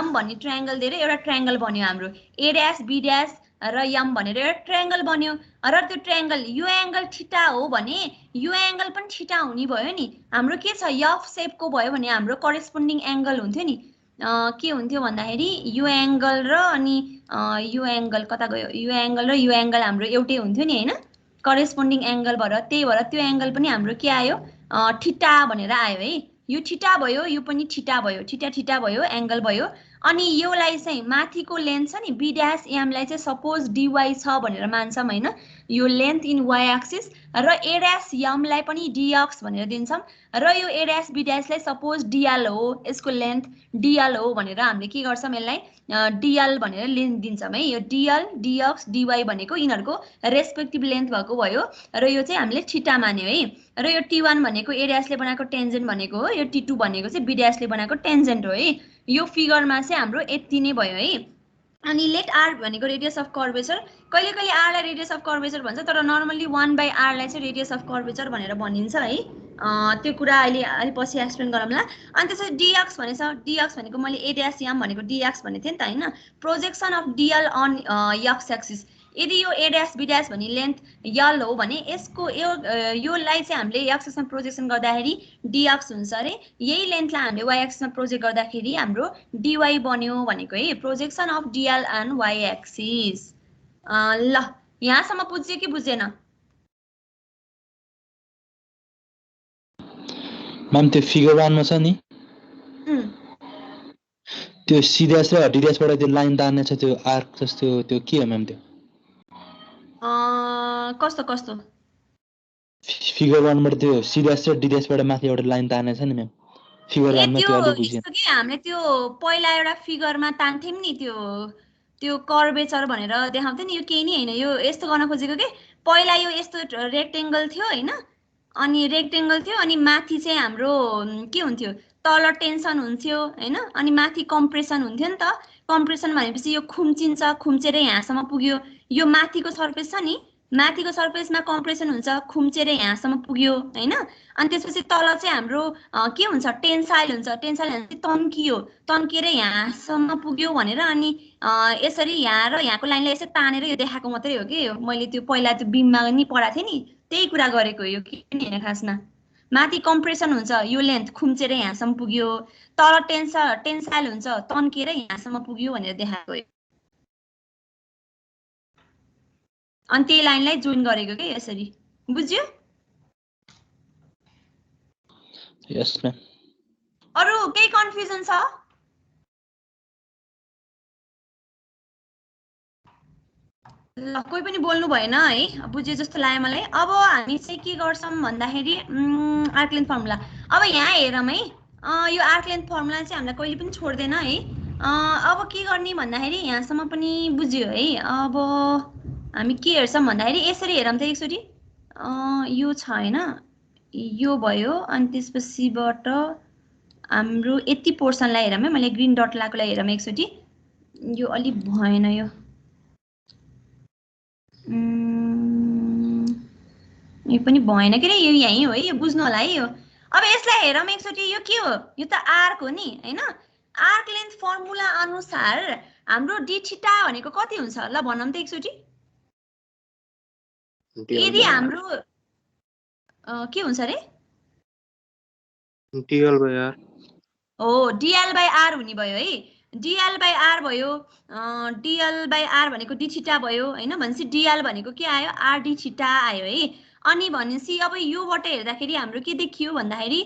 m भन्ने ट्रायंगल दिएर एउटा ट्रायंगल बन्यो हाम्रो a ड्याश b ड्याश र m भनेर एउटा ट्रायंगल बन्यो र त्यो ट्रायंगल यो एंगल थीटा हो भने यो एंगल पनि थीटा हुने भयो नि हाम्रो के छ f शेपको भयो भने हाम्रो करेस्पोन्डिङ एंगल हुन्थ्यो नि के हुन्थ्यो भन्दाखेरि यो एंगल र अनि यो एंगल कता गयो यो एंगल र यो एंगल हाम्रो एउटै हुन्थ्यो नि हैन करेस्पोन्डिङ एंगल भएर त्यही भएर त्यो एंगल पनि हाम्रो के आयो थीटा भनेर आयो है यो थीटा भयो यो पनि थीटा भयो थीटा भयो एंगल भयो अनि योलाई चाहिँ माथिको लेन्थ छ नि b ड्याश m लाई चाहिँ सपोज dy छ भनेर मान्छौं हैन यो लेन्थ इन y एक्सिस र a ड्याश m लाई पनि dx भनेर दिन्छौं र यो a ड्याश b ड्याश लाई सपोज dl हो यसको लेन्थ dl हो भनेर हामीले के गर्छौं यसलाई dl भनेर लेन्थ दिन्छौं है यो dl dx dy भनेको इनहरुको रेस्पेक्टिभ लेन्थ भएको भयो र यो चाहिँ हामीले थीटा मान्यो है र यो t1 भनेको a ड्याशले बनाएको टेन्जेन्ट भनेको हो यो t2 भनेको चाहिँ b ड्याशले बनाएको टेन्जेन्ट हो है यो फिगरमा चाहिँ हाम्रो यति नै भयो है अनि लेट r भनेको रेडियस अफ कर्वेचर कहिले कहिले r लाई रेडियस अफ कर्वेचर भन्छ तर नर्मली 1/r लाई चाहिँ रेडियस अफ कर्वेचर भनेर भनिन्छ है त्यो कुरा अहिले अलि पछि एक्सप्लेन गरौँला अनि त्यसै dx भनेछ dx भनेको मैले a ड्याश m भनेको dx भने थिए नि त हैन projection of dl on x axis यदि यो a ड्याश b ड्याश भन्ने लेन्थ l हो भने यसको योलाई चाहिँ हामीले x एक्सिसमा प्रोजेक्सन गर्दाखेरि dx हुन्छ रे यही लेन्थलाई हामीले y एक्सिसमा प्रोजेक्ट गर्दाखेरि हाम्रो dy बन्यो भनेको है projection of dl on y axis ल यहाँसम्म बुझ्यो कि बुझेन म्याम त्यो फिगर 1 मा छ नि त्यो c ड्याश र d ड्याशबाट त्यो लाइन तान्ने छ त्यो आर्क जस्तो त्यो के हो म्याम त्यो कस्तो फिगर 1 बाट त्यो c ड्याश र d ड्याशबाट माथि एउटा लाइन तान्ने छ नि म्याम फिगर 1 मा त्यो अलि बुझिएन के हामीले त्यो पहिला एउटा फिगरमा तान्थ्यौं नि त्यो कर्वेचर भनेर देखाउँथे नि यो केही नि हैन यो यस्तो गर्न खोजेको के पहिला यो यस्तो रेक्टेंगल थियो हैन अनि रेक्टेंगल थियो अनि माथि चाहिँ हाम्रो के हुन्थ्यो तल टेन्सन हुन्थ्यो हैन अनि माथि कम्प्रेसन हुन्थ्यो नि त कम्प्रेसन भनेपछि यो खुम्चिन्छ खुम्चेर यहाँसम्म पुग्यो यो माथिको सर्फेस छ नि माथिको सर्फेसमा कम्प्रेसन हुन्छ खुम्चेर यहाँसम्म पुग्यो हैन अनि त्यसपछि तल चाहिँ हाम्रो के हुन्छ टेन्साइल हुन्छ टेन्साइल भनेपछि तन्किएर यहाँसम्म पुग्यो भनेर अनि यसरी यहाँ र यहाँको लाइनलाई यसरी तानेर यो देखाएको मात्रै हो के मैले त्यो पहिला त्यो बीममा नि पढाएको थिए नि त्यही कुरा गरेको हो यो के नि हैन खासमा माथि कम्प्रेसन हुन्छ यो लेन्थ खुम्चेर यहाँसम्म पुग्यो तल टेन्साइल हुन्छ तन्किएर यहाँसम्म पुग्यो भनेर देखाएको हो अनि त्यही लाइनलाई जोइन गरेको के यसरी बुझ्यो यस म्याम अरु केही कन्फ्युजन छ? ल कोही पनि बोल्नु भएन है, बुझे जस्तो लाग्यो मलाई। अब हामी चाहिँ के गर्छौं भन्दाखेरि आर्क लेन्थ फर्मुला। अब यहाँ हेरौँ है, यो आर्क लेन्थ फर्मुला चाहिँ हामीलाई कहिले पनि छोड्दैन है। अब के गर्ने भन्दाखेरि यहाँसम्म पनि बुझ्यो है। अब हामी के हेर्छौं भन्दाखेरि यसरी हेरौँ त एकचोटि। यो छ हैन, यो भयो अनि त्यसपछिबाट हाम्रो यति पोर्सनलाई हेरौँ है, मैले ग्रीन डट लगाएकोलाई हेरौँ एकचोटि। यो अलि भएन, यो यो पनि भएन के रे, यो यही हो है, यो बुझ्नु होला है यो। अब यसलाई हेरौँ एकचोटि, यो के हो? यो त आर्क हो नि हैन। आर्क लेन्थ फर्मुला अनुसार हाम्रो d थीटा भनेको कति हुन्छ? ल भनौँ त एकचोटि। यदि हाम्रो के हुन्छ रे? dl/r हो, dl/r हुने भयो है। dl/r भयो, dl/r भनेको d थीटा भयो हैन। भनेपछि dl भनेको के आयो? r d थीटा आयो है। अनि भनेपछि अब योबाट हेर्दाखेरि हाम्रो के देखियो भन्दाखेरि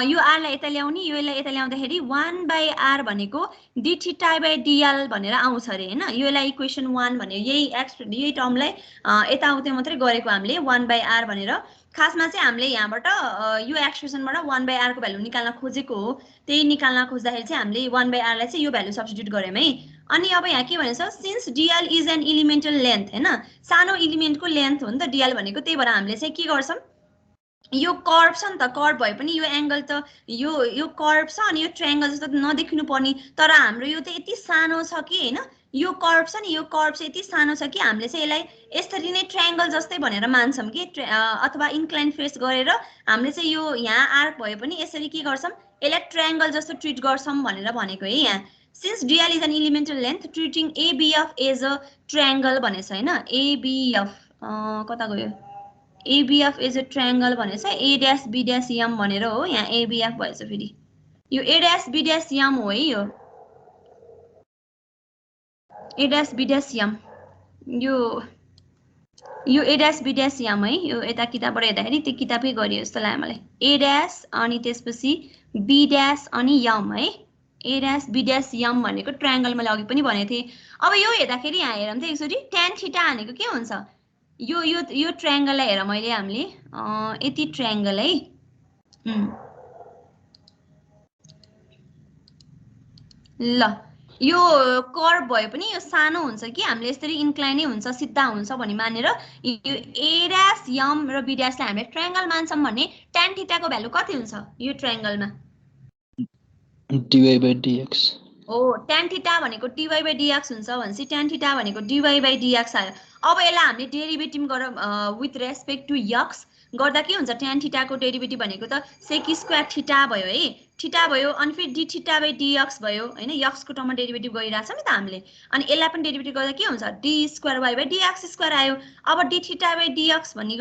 यो r लाई यता ल्याउने, योलाई यता ल्याउँदाखेरि 1/r भनेको d थीटा बाइ dl भनेर आउँछ रे हैन। योलाई इक्वेसन 1 भन्यो, यही टर्मलाई यताउति मात्रै गरेको हामीले 1/r भनेर। खासमा चाहिँ हामीले यहाँबाट यो एक्सप्रेसनबाट 1/r को भ्यालु निकाल्न खोजेको हो। त्यही निकाल्न खोज्दाखेरि चाहिँ हामीले 1/r लाई चाहिँ यो भ्यालु सब्स्टिट्युट गर्यौं है। अनि अब यहाँ के भनेछ? Since dl is an elemental length हैन, सानो एलिमेन्टको लेन्थ हो नि त dl भनेको। त्यही भएर हामीले चाहिँ के गर्छौं, यो कर्भ छ नि त, कर्भ भए पनि यो एंगल त यो कर्भ छ अनि यो ट्रायंगल जस्तो नदेखिनु पर्ने, तर हाम्रो यो त यति सानो छ कि हैन। यो कर्भ छ नि, यो कर्भ चाहिँ यति सानो छ कि हामीले चाहिँ यसलाई यसरी नै ट्रायंगल जस्तै भनेर मान्छौं कि, अथवा इन्क्लाइन फेस गरेर हामीले चाहिँ यो यहाँ आर्क भए पनि यसरी के गर्छौं, यसलाई ट्रायंगल जस्तो ट्रिट गर्छौं भनेर भनेको है यहाँ। Since dl is an elemental length treating ABF as a triangle भनेछ हैन। ABF कता गयो? ABF इज अ ट्रायंगल भनेछ, A', B', भनेर हो। यहाँ ABF भएछ फेरि, यो A', B', हो है, यो A', यो A', है। यो यता किताबबाट हेर्दाखेरि त्यो किताबकै गरियो जस्तो लाग्यो मलाई। A' अनि त्यसपछि B' अनि m है। A', B', भनेको ट्रायंगल मैले अघि पनि भनेको थिएँ। अब यो हेर्दाखेरि यहाँ हेरौँ त एकचोटि, tan थीटा भनेको के हुन्छ? यो ट्रायंगललाई हेर, मैले हामीले यति ट्रायंगल है, ल यो कर्भ भए पनि यो सानो हुन्छ कि हामीले यसरी इन्क्लाइनै हुन्छ, सिधा हुन्छ भनी मानेर यो A', र B' लाई हामीले ट्रायंगल मान्छौं भने tan थीटा को भ्यालु कति हुन्छ यो ट्रायंगलमा? dy/dx हो, tan थीटा भनेको dy/dx हुन्छ भनेपछि tan थीटा भनेको dy/dx आयो। अब यसलाई हामीले डेरिभेटिभ गरौँ विथ रेस्पेक्ट टु x, गर्दा के हुन्छ? tan थीटा को डेरिभेटिभ भनेको त sec स्क्वायर थीटा भयो है, थीटा भयो। अनि फेरि d थीटा बाइ dx भयो हैन, x को टर्ममा डेरिभेटिभ गरिरहेछ नि त हामीले। अनि यसलाई पनि डेरिभेटिभ गर्दा के हुन्छ? d square y by dx square आयो। अब d थीटा बाइ dx भन्ने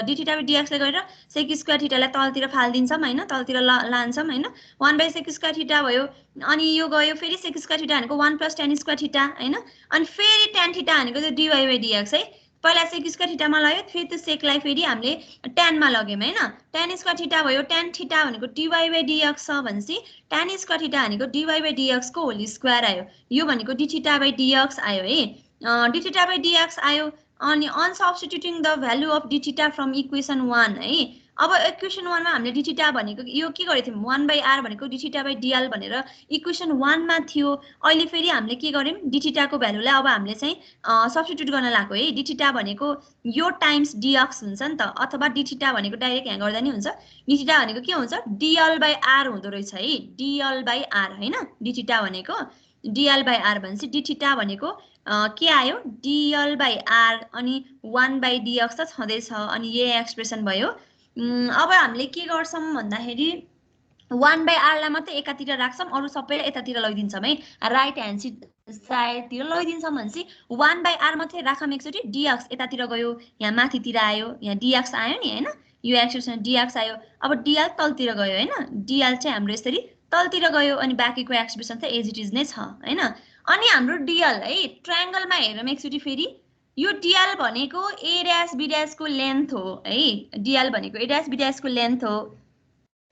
d थीटा बाइ dx ले गरेर sec स्क्वायर थीटालाई तलतिर फाल्दिन्छौं हैन, तलतिर लान्छौं हैन। 1/sec स्क्वायर थीटा भयो। अनि यो गयो फेरि sec स्क्वायर थीटा भनेको 1 + tan स्क्वायर थीटा हैन। अनि फेरि tan थीटा भनेको चाहिँ dy/dx है। पहिला sec स्क्वायर थीटामा लाग्यो, फेरि त्यो सेकलाई फेरि हामीले tan मा लाग्यौं हैन। tan स्क्वायर थीटा भयो, tan थीटा भनेको dy/dx छ भनेपछि tan स्क्वायर थीटा भनेको dy/dx को होल स्क्वायर आयो। यो भनेको d थीटा/dx आयो है, d थीटा/dx आयो। अनि on substituting the value of d theta from equation 1 है। अब इक्वेसन 1 मा हामीले d थीटा भनेको यो के गरेको थियौं? 1/r भनेको d थीटा/dl भनेर इक्वेसन 1 मा थियो। अहिले फेरि हामीले के गर्यौं? d थीटा को भ्यालुलाई अब हामीले चाहिँ सब्स्टिट्युट गर्न लाग्यो है। d थीटा भनेको यो टाइम्स dx हुन्छ नि त, अथवा d थीटा भनेको डाइरेक्ट यहाँ गर्दा नि हुन्छ। d थीटा भनेको के हुन्छ? dl/r हुँदो रहेछ है, dl/r हैन। d थीटा भनेको dl/r भनेपछि d थीटा भनेको के आयो? dl/r अनि 1/dx त छँदैछ, अनि यही एक्सप्रेसन भयो। अब हामीले के गर्छौं भन्दाखेरि 1/r लाई मात्रै एकातिर राख्छौं, अरु सबैलाई यतातिर लैदिन्छौं है, राइट ह्यान्ड साइडतिर लैदिन्छौं भनेपछि 1/r मात्रै राखौं एकचोटि, dx यतातिर गयो, यहाँ माथितिर आयो, यहाँ dx आयो नि हैन, यो एक्सप्रेसन dx आयो। अब dl तलतिर गयो हैन, dl चाहिँ हाम्रो यसरी तलतिर गयो, अनि बाँकीको एक्सप्रेसन त एज इट इज नै छ हैन। अनि हाम्रो dl है, ट्रायंगलमा हेरौँ एकचोटि फेरि। यो dl भनेको A', B' को लेन्थ हो है, dl भनेको A', B' को लेन्थ हो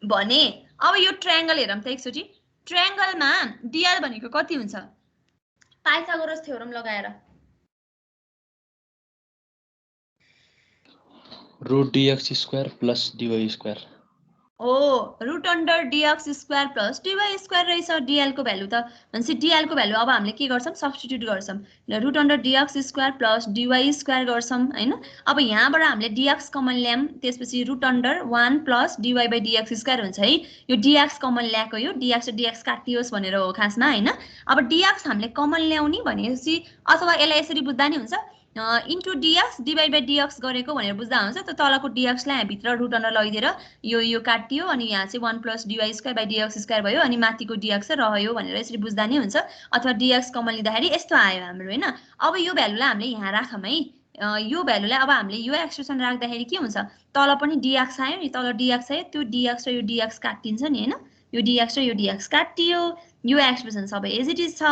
भने अब यो ट्रायंगल हेरौँ त एकचोटी ट्रायंगलमा dl भनेको कति हुन्छ पाइथागोरस थ्योरम लगाएर root dx square plus dy square हो root under dx square plus dy square रहेछ dl को भ्यालु त भनेपछि dl को भ्यालु अब हामीले के गर्छौं सब्स्टिट्युट गर्छौं root under dx square plus dy square गर्छौं हैन अब यहाँबाट हामीले dx कमन ल्याम त्यसपछि root under 1 plus dy by dx square हुन्छ है यो dx कमन ल्याएको यो dx र dx काटियोस् भनेर हो खासमा हैन अब dx हामीले कमन ल्याउने भनेपछि अथवा यसलाई यसरी बुझ्दा नि हुन्छ into dx divide by dx गरेको भनेर बुझ्दा हुन्छ त तलको dx लाई भित्र रुट अन्डर लगिदिएर यो काटियो अनि यहाँ चाहिँ 1 plus dy square by dx square भयो अनि माथिको dx रह्यो भनेर यसरी बुझ्दा नि हुन्छ अथवा dx कमन लिँदाखेरि यस्तो आयो हाम्रो हैन अब यो भ्यालुलाई हामीले यहाँ राखौं है यो भ्यालुलाई अब हामीले यो एक्सप्रेसन राख्दाखेरि के हुन्छ तल पनि dx आयो नि तल dx आयो त्यो dx र यो dx काटिन्छ नि हैन यो dx र यो dx काटियो यो एक्सप्रेसन सबै एज इट इज छ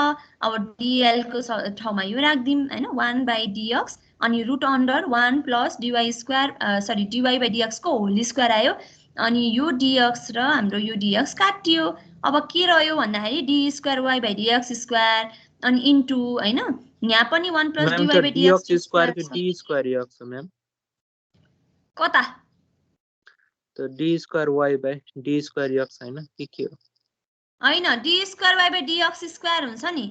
अब dl को ठाउँमा यो राख्दिम हैन 1 बाइ dx अनि root under 1 plus dy square सरी dy बाइ dx को होल स्क्वायर आयो अनि यो dx र हाम्रो यो dx काटियो अब के रह्यो भन्दाखेरि d square y by dx square अनि इन्टु हैन यहाँ पनि 1 plus dy by dx square को d स्क्वायर यो छ म्याम कता त d square y by d square यो छैन के हो हैन d square y by dx square हुन्छ नि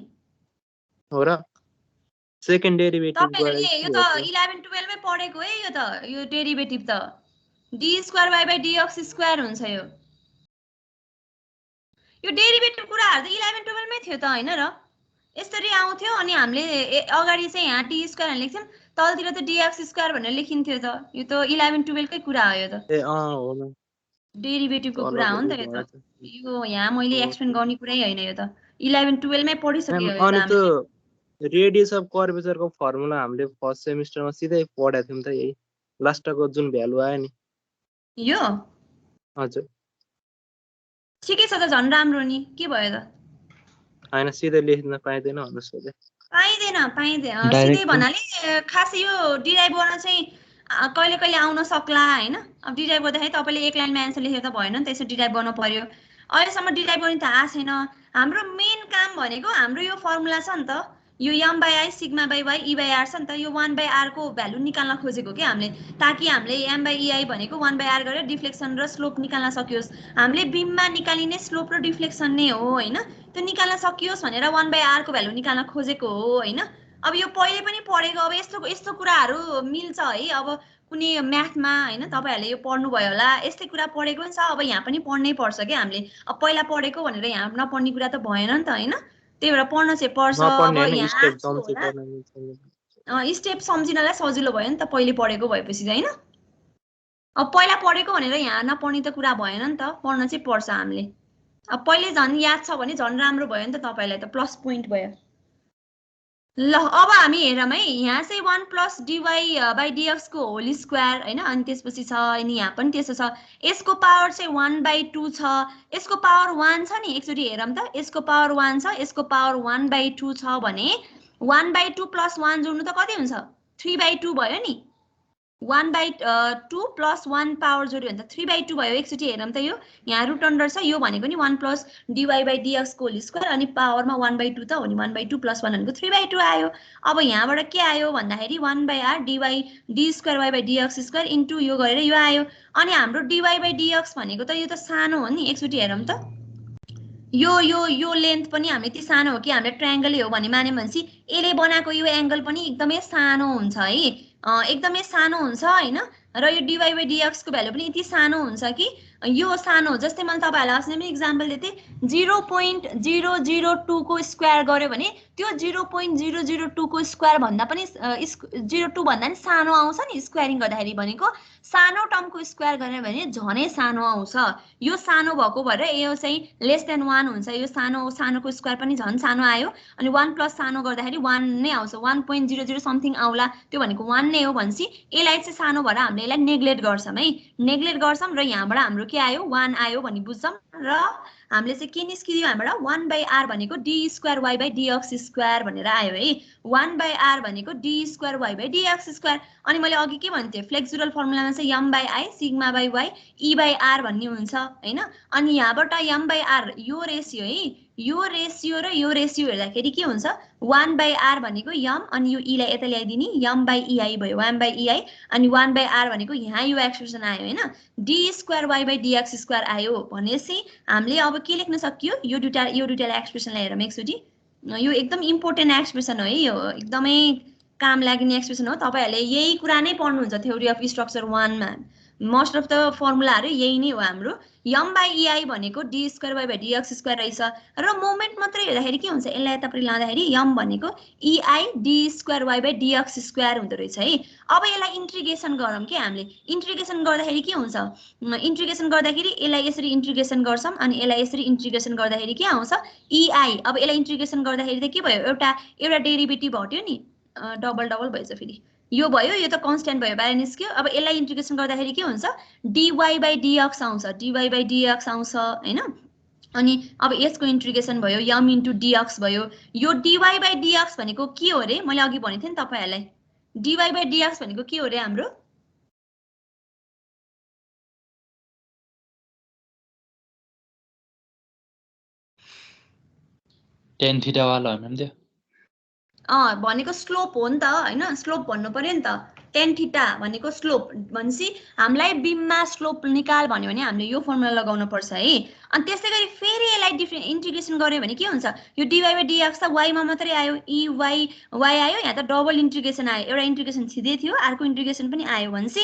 हो र सेकेन्ड डेरिभेटिभ तपाईहरुले यो त 11 12 मै पढेको है यो त यो डेरिभेटिभ त d square y by dx square हुन्छ यो डेरिभेटिभ कुराहरु त 11 12 मै थियो त हैन र यसरी आउँथ्यो अनि हामीले अगाडि चाहिँ यहाँ t स्क्वायर भनेर लेख्छौं तलतिर त dx स्क्वायर भनेर लेखिन्थ्यो त यो त 11 12 कै कुरा हो यो त ए हो न डेरिभेटिभको कुरा हो नि त यो त यो यहाँ मैले एक्सप्लेन गर्ने कुरै हैन यो त 11 12 मै पढिसक्यो यो अनि त रेडियस अफ कर्वेचर को फर्मुला हामीले फर्स्ट सेमिस्टरमा सिधै पढाएको थियौं त यही लास्टको जुन भ्यालु आयो नि यो हजुर ठिकै छ त झन् राम्रो नि के भयो त हैन सिधै लेख्न पाइदैन भन्नु सोधे पाइदैन सिधै भन्नाले खास यो डिराइभ गर्न चाहिँ कहिले कहिले आउन सक्ला हैन अब डिराइभ गर्दाखेरि तपाईले एक लाइनमा आन्सर लेखेर त भएन नि त यसो डिराइभ गर्न पर्यो अहिलेसम्म डिराइभ गर्ने त आएको छैन हाम्रो मेन काम भनेको हाम्रो यो फर्मुला छ नि त यो m by i sigma by y e by r छ नि त यो 1 बाइ r को भ्यालु निकाल्न खोजेको के हामीले ताकि हामीले m बाइ ei भनेको 1 बाइ r गरेर डिफ्लेक्सन र स्लोप निकाल्न सकियोस् हामीले बीममा निकालिने स्लोप र डिफ्लेक्सन नै हो हैन त्यो निकाल्न सकियोस् भनेर 1 बाइ r को भ्यालु निकाल्न खोजेको हो हैन अब यो पहिले पनि पढेको अब यस्तो कुराहरु मिल्छ है अब कुनै म्याथमा हैन तपाईहरुले यो पढ्नु भयो होला यस्तै कुरा पढेको पनि छ अब यहाँ पनि पढ्नै पर्छ के हामीले अब पहिला पढेको भनेर यहाँ नपढ्ने कुरा त भएन नि त हैन त्यही भएर पढ्न चाहिँ पर्छ अब यहाँ स्टेप सम्झिनलाई सजिलो भयो नि त पहिले पढेको भएपछि हैन अब पहिला पढेको भनेर यहाँ नपढ्ने त कुरा भएन नि त पढ्न चाहिँ पर्छ हामीले अब पहिले झन् याद छ भने झन् राम्रो भयो नि त तपाईलाई त प्लस पोइन्ट भयो ल अब हामी हेरौँ है यहाँ चाहिँ 1 प्लस dy बाइ dx को होल स्क्वायर हैन अनि त्यसपछि छ अनि यहाँ पनि त्यसो छ यसको पावर चाहिँ 1 बाइ 2 छ यसको पावर 1 छ नि एकचोटी हेरौँ त यसको पावर 1 छ यसको पावर 1 बाइ 2 छ भने 1 बाइ 2 प्लस 1 जोड्नु त कति हुन्छ 3 बाइ 2 भयो नि 1 बाइ 2 प्लस 1 पावर जोड्यो भने त 3 बाइ 2 भयो एकचोटी हेरौँ त यो यहाँ रुट अन्डर छ यो भनेको नि 1 प्लस dy बाइ dx को होल स्क्वायर अनि पावरमा 1 बाइ 2 त हो नि 1 बाइ 2 प्लस 1 भनेको 3 बाइ 2 आयो अब यहाँबाट के आयो भन्दाखेरि 1 by r dy d square y by dx square into यो गरेर यो आयो अनि हाम्रो dy बाइ dx भनेको त यो त सानो हो नि एकचोटी हेरौँ त यो लेन्थ पनि हामीले त्यति सानो हो कि हामीले ट्रायंगल हो भने मान्यौं भनेपछि यसले बनाएको यो एंगल पनि एकदमै सानो हुन्छ है एकदमै सानो हुन्छ हैन र यो dy बाइ dx को भ्यालु पनि यति सानो हुन्छ कि यो सानो जस्तै मैले तपाईहरुलाई अस्ति नै एक्जाम्पल दिए 0.002 को स्क्वायर गर्यो भने त्यो 0.002 को स्क्वायर भन्दा पनि 02 भन्दा नि सानो आउँछ नि स्क्वायरिङ गर्दाखेरि भनेको सानो टर्मको स्क्वायर गर्ने भने झनै सानो आउँछ यो सानो भएको भएर यो चाहिँ लेस देन 1 हुन्छ यो सानोको स्क्वायर पनि झन् सानो आयो अनि 1 प्लस सानो गर्दाखेरि 1 नै आउँछ 1.00 समथिङ आउला त्यो भनेको 1 नै हो भन्छ यसलाई चाहिँ सानो भएर हामीले यसलाई नेग्लेक्ट गर्छौं है नेग्लेक्ट गर्छौं र यहाँबाट हाम्रो के आयो 1 आयो भनी बुझ्छौं र हामीले चाहिँ के निस्किदियो हामीबाट 1/r भनेको d²y/dx² भनेर आयो है 1/r भनेको d²y/dx²। अनि मैले अघि के भन्थे फ्लेक्सुरल फर्मुलामा चाहिँ m/i सिग्मा/y e/r भन्ने हुन्छ हैन। अनि यहाँबाट m/r यो रेशियो है यो रेशियो र यो रेशियो हेर्दाखेरि के हुन्छ 1/r भनेको m अनि यो e लाई यता ल्याइदिने m/ei भयो 1/ei अनि 1/r भनेको यहाँ यो एक्सप्रेसन आयो हैन d²y/dx² आयो भनेपछि हामीले अब के लेख्न सकियो यो दुईटालाई एक्सप्रेसनलाई हेरौँ एकचोटी। यो एकदम इम्पोर्टेन्ट एक्सप्रेसन हो है यो एकदमै काम लाग्ने एक्सप्रेसन हो। तपाईहरुले यही कुरा नै पढ्नुहुन्छ थ्योरी अफ स्ट्रक्चर 1 मा मोस्ट अफ द फर्मुलाहरु यही नै हो हाम्रो m/ei भनेको d²y/dx² रहेछ र मोमेन्ट मात्रै हेर्दाखेरि के हुन्छ यसलाई यतापट्टि लाँदाखेरि m भनेको ei d²y/dx² हुँदो रहेछ है। अब यसलाई इन्टिग्रेसन गरौँ के हामीले इन्टिग्रेसन गर्दाखेरि के हुन्छ इन्टिग्रेसन गर्दाखेरि यसलाई यसरी इन्टिग्रेसन गर्छौं अनि यसलाई यसरी इन्टिग्रेसन गर्दाखेरि के आउँछ ei। अब यसलाई इन्टिग्रेसन गर्दाखेरि त के भयो एउटा डेरिभेटिभ हट्यो नि डबल भएछ फेरि यो भयो यो त कन्स्ट्यान्ट भयो बाहिर निस्क्यो। अब यसलाई इन्टिग्रेसन गर्दाखेरि के हुन्छ dy/dx आउँछ dy/dx आउँछ हैन। अनि अब यसको इन्टिग्रेसन भयो m * dx भयो। यो dy/dx भनेको के हो रे मैले अघि भनेथे नि तपाईहरुलाई dy/dx भनेको के हो रे हाम्रो tan थीटा वाला हैन नि त्यो भनेको स्लोप हो नि त हैन स्लोप भन्नु पर्यो नि त tan थीटा भनेको स्लोप भनेसी हामीलाई बीममा स्लोप निकाल भन्यो भने हामीले यो फर्मुला लगाउन पर्छ है। अनि त्यसैगरी फेरि यसलाई इन्टिग्रेसन गर्यो भने के हुन्छ यो dy/dx त y मा मात्रै आयो y आयो यहाँ त डबल इन्टिग्रेसन आयो एउटा इन्टिग्रेसन सिधै थियो अर्को इन्टिग्रेसन पनि आयो भनेसी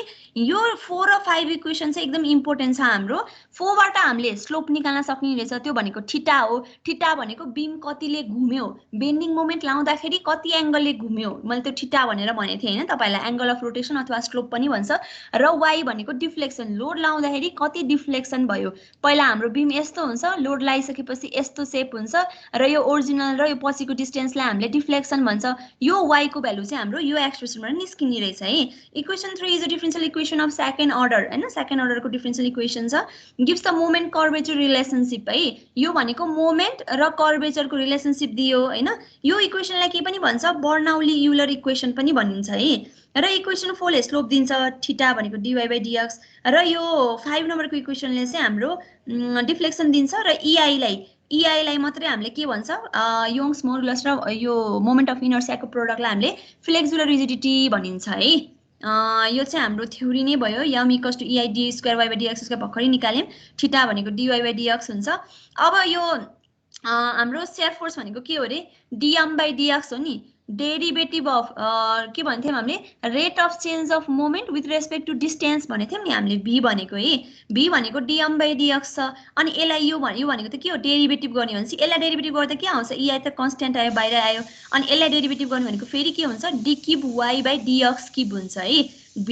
यो 4 र 5 इक्वेसन चाहिँ एकदम इम्पोर्टेन्ट छ हाम्रो। 4 बाट हामीले स्लोप निकाल्न सक्ने रहेछ त्यो भनेको थीटा हो। थीटा भनेको बीम कतिले घुम्यो बेन्डिङ मोमेन्ट लाउँदाखेरि कति एंगलले घुम्यो मैले त्यो थीटा भनेर भनेथे हैन तपाईलाई एंगल अफ रोटेसन अथवा स्लोप पनि भन्छ र y भनेको डिफ्लेक्सन लोड लाउँदाखेरि कति डिफ्लेक्सन भयो। पहिला हाम्रो बीम यस्तो हुन्छ लोड लाइसकेपछि यस्तो सेप हुन्छ र यो ओरिजिनल र यो पछिको डिस्टेन्सलाई हामीले डिफ्लेक्सन भन्छ। यो y को भ्यालु चाहिँ हाम्रो यो एक्सप्रेसनबाट निस्किने रहेछ है। Equation 3 is a differential equation of second order हैन सेकेन्ड अर्डरको डिफरेन्शियल इक्वेसन छ gives the moment curvature relationship है। यो भनेको मोमेन्ट र कर्वेचरको रिलेसनशिप दियो हैन। यो इक्वेसनलाई के पनि भन्छ बर्नौली युलर इक्वेसन पनि भनिन्छ है। र इक्वेसन 4 ले स्लोप दिन्छ थीटा भनेको dy/dx र यो 5 नम्बरको इक्वेसनले चाहिँ हाम्रो डिफ्लेक्सन दिन्छ र ei लाई मात्रै हामीले के भन्छ योङ्स मोडुलस र यो मोमेन्ट अफ इनर्सियाको प्रोडक्टलाई हामीले फ्लेक्सुलर रिजिडिटी भनिन्छ है। यो चाहिँ हाम्रो थ्योरी नै भयो m = ei d²y/dx भर्खरै निकाल्यौं थीटा भनेको dy/dx हुन्छ। अब यो हाम्रो शियर फोर्स भनेको के हो रे dm/dx हो नि डेरिभेटिभ अफ के भन्थ्यौं हामीले rate of change of moment with respect to distance भनेथ्यौं नि हामीले v भनेको है v भनेको dm/dx छ। अनि यसलाई यो भनेको त के हो डेरिभेटिभ गर्ने भनेसी यसलाई डेरिभेटिभ गर्दा के आउँछ ei त कन्स्ट्यान्ट आयो बाहिर आयो अनि यसलाई डेरिभेटिभ गर्ने भनेको फेरि के हुन्छ d³ y/dx³ हुन्छ है। v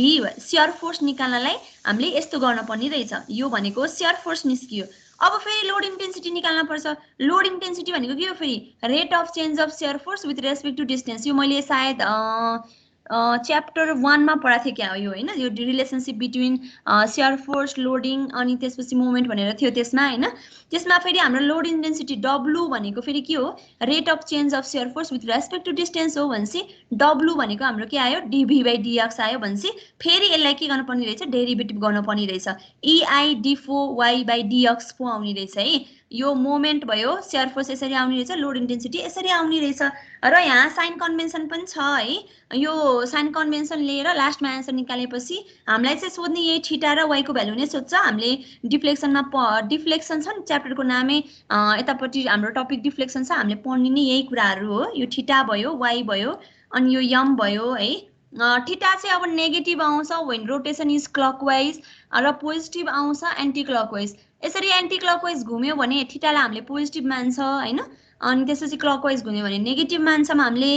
शियर फोर्स निकाल्नलाई हामीले यस्तो गर्न पर्ने रहेछ यो भनेको शियर फोर्स निस्कियो। अब फेरि लोड इन्टेन्सिटी निकाल्न पर्छ लोड इन्टेन्सिटी भनेको के हो फेरि rate of change of shear force with respect to distance यो मैले सायद च्याप्टर 1 मा पढाएको थिएँ क्या यो हैन यो relationship between shear force loading अनि त्यसपछि मोमेन्ट भनेर थियो त्यसमा हैन। त्यसमा फेरि हाम्रो लोड इन्टेन्सिटी w भनेको फेरि के हो rate of change of shear force with respect to distance हो भनेसी w भनेको हाम्रो के आयो dv/dx आयो भनेसी फेरि यसलाई के गर्न पर्ने रहेछ डेरिभेटिभ गर्न पर्ने रहेछ ei d4y/dx पो आउने रहेछ है। यो मोमेन्ट भयो शियर फोर्स यसरी आउने रहेछ लोड इन्टेन्सिटी यसरी आउने रहेछ र यहाँ साइन कन्भेन्सन पनि छ है। यो साइन कन्भेन्सन लिएर लास्टमा आन्सर निकालेपछि हामीलाई चाहिँ सोध्ने यही थीटा र y को भ्यालु नै सोध्छ। हामीले डिफ्लेक्सनमा डिफ्लेक्सन छ नि च्याप्टरको नामै यतापट्टि हाम्रो टपिक डिफ्लेक्सन छ हामीले पढ्ने नै यही कुराहरु हो। यो थीटा भयो y भयो अनि यो m भयो है। थीटा चाहिँ अब नेगेटिभ आउँछ व्हेन रोटेसन इज क्लकवाइज र पोजिटिभ आउँछ एन्टी क्लकवाइज। यसरी एन्टी क्लकवाइज घुम्यो भने थीटालाई हामीले पोजिटिभ मान्छ हैन अनि त्यसपछि क्लकवाइज घुम्यो भने नेगेटिभ मान्छौं हामीले।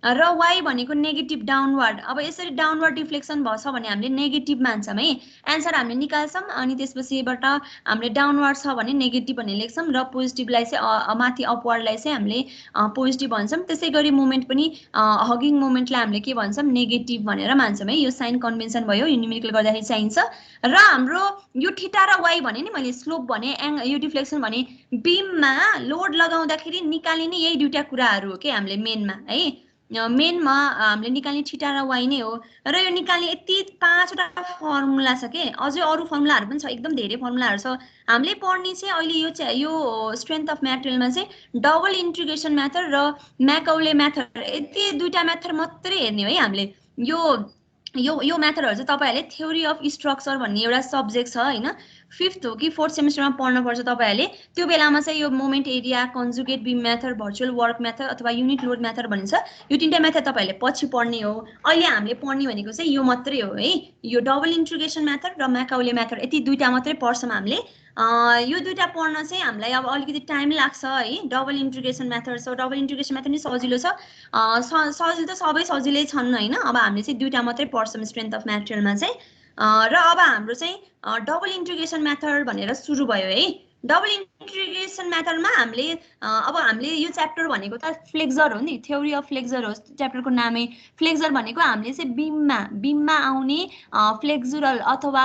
र y भनेको नेगेटिभ डाउनवर्ड। अब यसरी डाउनवर्ड डिफ्लेक्सन भछ भने हामीले नेगेटिभ मान्छौँ है, एन्सर हामीले निकाल्छौँ। अनि त्यसपछिबाट हामीले डाउनवर्ड छ भने नेगेटिभ भनेर लेख्छौँ र पोजिटिभलाई चाहिँ माथि अपवर्डलाई चाहिँ हामीले पोजिटिभ भन्छौँ। त्यसै गरी मोमेन्ट पनि हगिङ मोमेन्टलाई हामीले के भन्छौँ नेगेटिभ भनेर मान्छौँ है। यो साइन कन्भेन्सन भयो, यो न्युमेरिकल गर्दाखेरि चाहिन्छ। र हाम्रो यो थीटा र y भने नि मैले स्लोप भने यो डिफ्लेक्सन भने बीममा लोड लगाउँदाखेरि निकालिने यही दुईटा कुराहरू हो के हामीले मेनमा है। मेनमा हामीले निकाल्ने थीटा र y नै हो। र यो निकाल्ने यति 5वटा फर्मुला छ के, अझै अरू फर्मुलाहरू पनि छ, एकदम धेरै फर्मुलाहरू छ। हामीले पढ्ने चाहिँ अहिले यो स्ट्रेन्थ अफ म्याटेरियलमा चाहिँ डबल इन्टिग्रेसन मेथड र म्याकौले मेथड, यति दुईटा मेथड मात्रै हेर्ने है हामीले। यो मेथडहरू चाहिँ तपाईँहरूले थ्योरी अफ स्ट्रक्चर भन्ने एउटा सब्जेक्ट छ होइन, 5th हो कि 4th सेमिस्टरमा पढ्नुपर्छ तपाईँहरूले। त्यो बेलामा चाहिँ यो मोमेन्ट एरिया, कन्जुगेट बिम मेथड, भर्चुअल वर्क मेथड अथवा युनिट लोड मेथड भनिन्छ। यो तीनटा मेथड तपाईँहरूले पछि पढ्ने हो। अहिले हामीले पढ्ने भनेको चाहिँ यो मात्रै हो है, यो डबल इन्टिग्रेसन मेथड र म्याकौले मेथड, यति दुईटा मात्रै पढ्छौँ हामीले। यो दुईटा पढ्न चाहिँ हामीलाई अब अलिकति टाइम लाग्छ है। डबल इन्टिग्रेसन मेथड छ, डबल इन्टिग्रेसन मेथड नि सजिलो छ, सजिलो त सबै सजिलै छन् होइन। अब हामीले चाहिँ दुईटा मात्रै पढ्छौँ स्ट्रेन्थ अफ म्याटेरियलमा चाहिँ। र अब हाम्रो चाहिँ डबल इन्टिग्रेसन मेथड भनेर सुरु भयो है। डबल इन्टिग्रेसन मेथडमा हामीले अब हामीले यो च्याप्टर भनेको त फ्लेक्सर हो नि, थ्योरी अफ फ्लेक्सर हो च्याप्टरको नामै। फ्लेक्सर भनेको हामीले चाहिँ बिममा आउने फ्लेक्सुरल अथवा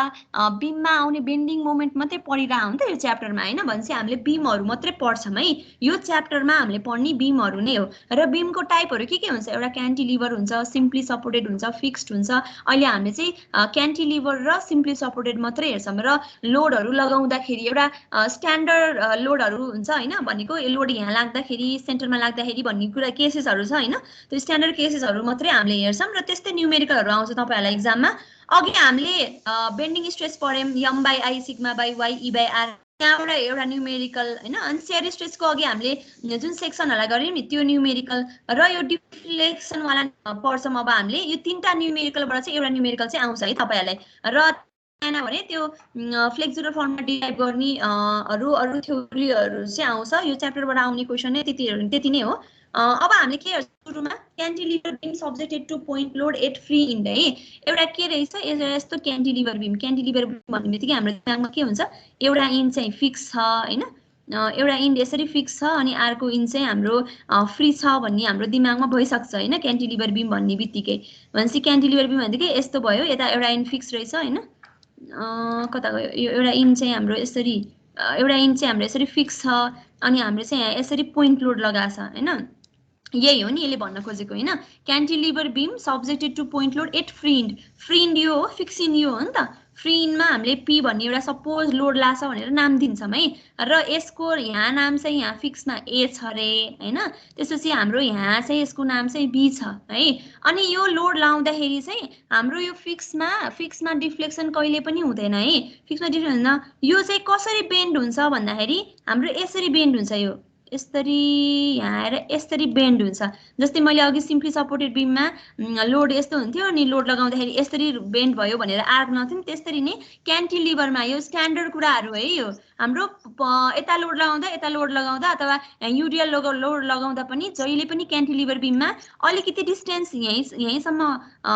बिममा आउने बेन्डिङ मोमेन्ट मात्रै पढिरह हो नि त यो च्याप्टरमा होइन। भनेपछि हामीले बिमहरू मात्रै पढ्छौँ है। यो च्याप्टरमा हामीले पढ्ने बिमहरू नै हो। र बिमको टाइपहरू के हुन्छ, एउटा क्यान्टिलिभर हुन्छ, सिम्पली सपोर्टेड हुन्छ, फिक्स्ड हुन्छ। अहिले हामीले चाहिँ क्यान्टिलिभर र सिम्पली सपोर्टेड मात्रै हेर्छौँ। र लोडहरू लगाउँदाखेरि एउटा स्ट्यान्डर्ड लोडहरू हुन्छ होइन, भनेको लोड यहाँ लाग्दाखेरि सेन्टरमा लाग्दाखेरि भन्ने कुरा केसेसहरू छ होइन। त्यो स्ट्यान्डर्ड केसेसहरू मात्रै हामीले हेर्छौँ र त्यस्तै न्युमेरिकलहरू आउँछ तपाईँहरूलाई एक्जाममा। अघि हामीले बेन्डिङ स्ट्रेस पढ्यौँ, M by I sigma by Y E by R, त्यहाँबाट एउटा न्युमेरिकल होइन। अनि सेयर स्ट्रेसको अघि हामीले जुन सेक्सनहरूलाई गऱ्यौँ नि त्यो न्युमेरिकल, र यो डिफ्लेक्सनवाला पढ्छौँ अब हामीले। यो तीनटा न्युमेरिकलबाट चाहिँ एउटा न्युमेरिकल चाहिँ आउँछ है तपाईँहरूलाई। र भने त्यो फ्लेक्सुरल फर्ममा डिराइभ गर्ने अरू थ्योरीहरू चाहिँ आउँछ। यो च्याप्टरबाट आउने क्वेसन नै त्यति नै हो। अब हामीले के हेर्छ सुरुमा, cantilever beam subjected to point load at free end है। एउटा के रहेछ यस्तो क्यान्टिलिभर बिम भन्ने बित्तिकै हाम्रो दिमागमा के हुन्छ, एउटा इन्ड चाहिँ फिक्स छ होइन, एउटा इन्ड यसरी फिक्स छ अनि अर्को इन्ड चाहिँ हाम्रो फ्री छ भन्ने हाम्रो दिमागमा भइसक्छ होइन क्यान्टिलिभर बिम भन्ने बित्तिकै। भनेपछि क्यान्टिलिभर बिम भनेदेखि यस्तो भयो, यता एउटा इन्ड फिक्स रहेछ होइन, कता गयो यो एउटा इन्ड चाहिँ हाम्रो यसरी, एउटा इन्ड चाहिँ हाम्रो यसरी फिक्स छ अनि हाम्रो चाहिँ यहाँ यसरी पोइन्ट लोड लगाएको छ होइन। यही हो नि यसले भन्न खोजेको होइन, cantilever beam subjected to point load at free end यो हो, फिक्स इन्ड यो हो नि त। फ्री इन्डमा हामीले पी भन्ने एउटा सपोज लोड लाग्छ भनेर नाम दिन्छौँ है। र यसको यहाँ नाम चाहिँ यहाँ फिक्समा ए छ अरे होइन। त्यसपछि हाम्रो यहाँ चाहिँ यसको नाम चाहिँ बी छ है। अनि यो लोड लाउँदाखेरि चाहिँ हाम्रो यो फिक्समा डिफ्लेक्सन कहिले पनि हुँदैन है। फिक्समा डिफ्लेक्सन हुँदैन। यो चाहिँ कसरी बेन्ड हुन्छ भन्दाखेरि हाम्रो यसरी बेन्ड हुन्छ, यो यसरी यहाँ आएर यसरी बेन्ड हुन्छ। जस्तै मैले अघि सिम्पली सपोर्टेड बिममा लोड यस्तो हुन्थ्यो अनि लोड लगाउँदाखेरि यसरी बेन्ड भयो भनेर आर्क नथ्यो नि, त्यसरी नै क्यान्टिलिभरमा यो स्ट्यान्डर्ड कुराहरू है। यो हाम्रो यता लोड लगाउँदा अथवा युडिएल लोड लगाउँदा पनि जहिले पनि क्यान्टिलिभर बिममा अलिकति डिस्टेन्स यहीँसम्म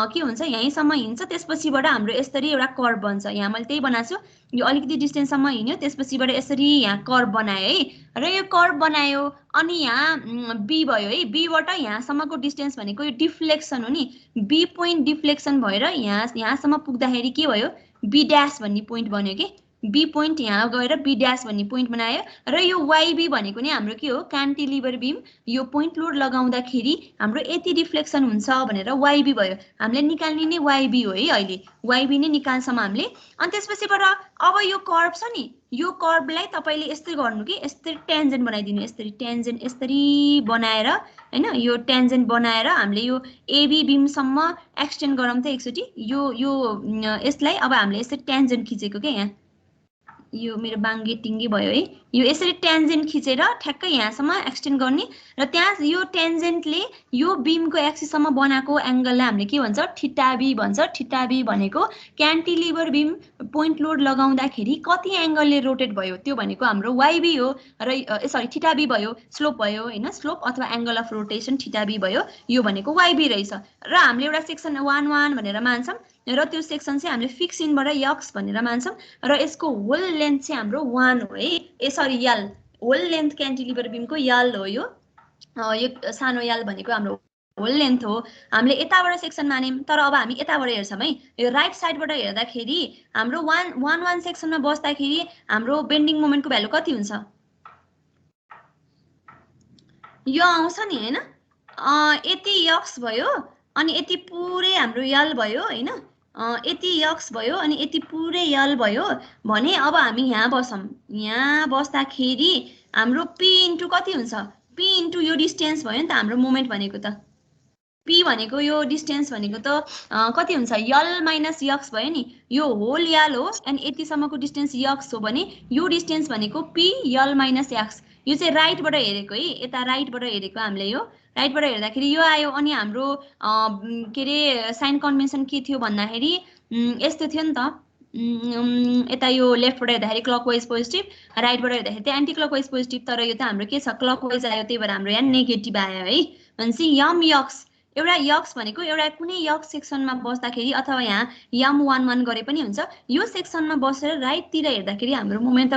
के हुन्छ, यहीँसम्म हिँड्छ, त्यसपछिबाट हाम्रो यसरी एउटा कर्भ बन्छ। यहाँ मैले त्यही बनाएको छु, यो अलिकति डिस्टेन्ससम्म हिँड्यो त्यसपछिबाट यसरी यहाँ कर्भ बनायो है। र यो कर्भ बनायो अनि यहाँ बी भयो है। बीबाट यहाँसम्मको डिस्टेन्स भनेको यो डिफ्लेक्सन हो नि, बी पोइन्ट डिफ्लेक्सन भएर यहाँसम्म पुग्दाखेरि के भयो, बी ड्यास भन्ने पोइन्ट बन्यो कि, बी पोइन्ट यहाँ गएर बी ड्यास भन्ने पोइन्ट बनायो। र यो वाइबी भनेको नि हाम्रो के हो, क्यान्टिलिभर बिम यो पोइन्ट लोड लगाउँदाखेरि हाम्रो यति डिफ्लेक्सन हुन्छ भनेर वाइबी भयो। हामीले निकाल्ने नै वाइबी हो है। अहिले वाइबी नै निकाल्छौँ हामीले। अनि त्यसपछिबाट अब यो कर्भ छ नि, यो कर्भलाई तपाईँले यस्तै गर्नु कि यसरी टेन्जेन्ट बनाइदिनु, यसरी टेन्जेन्ट यसरी बनाएर होइन, यो टेन्जेन्ट बनाएर हामीले यो एबी बिमसम्म एक्सटेन्ड गरौँ त एकचोटि। यो यसलाई अब हामीले यसरी टेन्जेन्ट खिचेको क्या, यहाँ यो मेरो बाङ्गे टिङ्गे भयो है, यो यसरी टेन्जेन्ट खिचेर ठ्याक्कै यहाँसम्म एक्सटेन्ड गर्ने र त्यहाँ यो टेन्जेन्टले यो बीमको एक्सिससम्म बनाएको एंगललाई हामीले के भन्छ थीटा बी भन्छ। थीटा बी भनेको क्यान्टिलिभर बीम पोइन्ट लोड लगाउँदाखेरि कति एंगलले रोटेट भयो त्यो भनेको हाम्रो YB हो र सरी थीटा बी भयो, स्लोप भयो हैन, स्लोप अथवा angle of rotation theta B भयो, यो भनेको YB रहेछ र हामीले एउटा सेक्सन 1 भनेर मान्छौं र त्यो सेक्सन चाहिँ हामीले फिक्स इनबाट यक्स भनेर मान्छौं र यसको होल लेन्थ चाहिँ हाम्रो 1 हो है, सरी यल, होल लेन्थ क्यान्टिलिभर बीमको यल हो यो सानो यल भनेको हाम्रो होल लेन्थ हो। हामीले यताबाट सेक्सन मान्यौं तर अब हामी यताबाट हेर्छौं है, यो राइट साइडबाट हेर्दाखेरि हाम्रो 1 सेक्सनमा बस्दाखेरि हाम्रो बेन्डिङ मोमेन्टको भ्यालु कति हुन्छ यो आउँछ नि हैन, यति यक्स भयो अनि यति पुरै हाम्रो यल भयो हैन, यति यक्स भयो अनि यति पुरै यल भयो भने अब हामी यहाँ बसौं, यहाँ बस्दाखेरि हाम्रो p इन्टु कति हुन्छ, p इन्टु यो डिस्टेन्स भयो नि त हाम्रो मोमेन्ट भनेको त, p भनेको यो डिस्टेन्स भनेको त कति हुन्छ यल माइनस यक्स भयो नि, यो होल यल हो अनि यतिसम्मको डिस्टेन्स यक्स हो भने यो डिस्टेन्स भनेको p यल माइनस यक्स। यो चाहिँ राइटबाट हेरेको है, यता राइटबाट हेरेको हामीले, यो राइटबाट हेर्दाखेरि यो आयो अनि हाम्रो के रे साइन कन्भेन्सन के थियो भन्दाखेरि यस्तो थियो नि त, यता यो लेफ्टबाट हेर्दाखेरि क्लकवाइज पोजिटिभ, राइटबाट हेर्दाखेरि चाहिँ एन्टी क्लकवाइज पोजिटिभ, तर यो त हाम्रो के छ क्लकवाइज आयो त्यही भएर हाम्रो यहाँ नेगेटिभ आयो है। भनेपछि यम यक्स, एउटा यक्स भनेको एउटा कुनै यक्स सेक्सनमा बस्दाखेरि अथवा यहाँ यम 1 गरे पनि हुन्छ, यो सेक्सनमा बसेर राइटतिर हेर्दाखेरि हाम्रो मोमेन्ट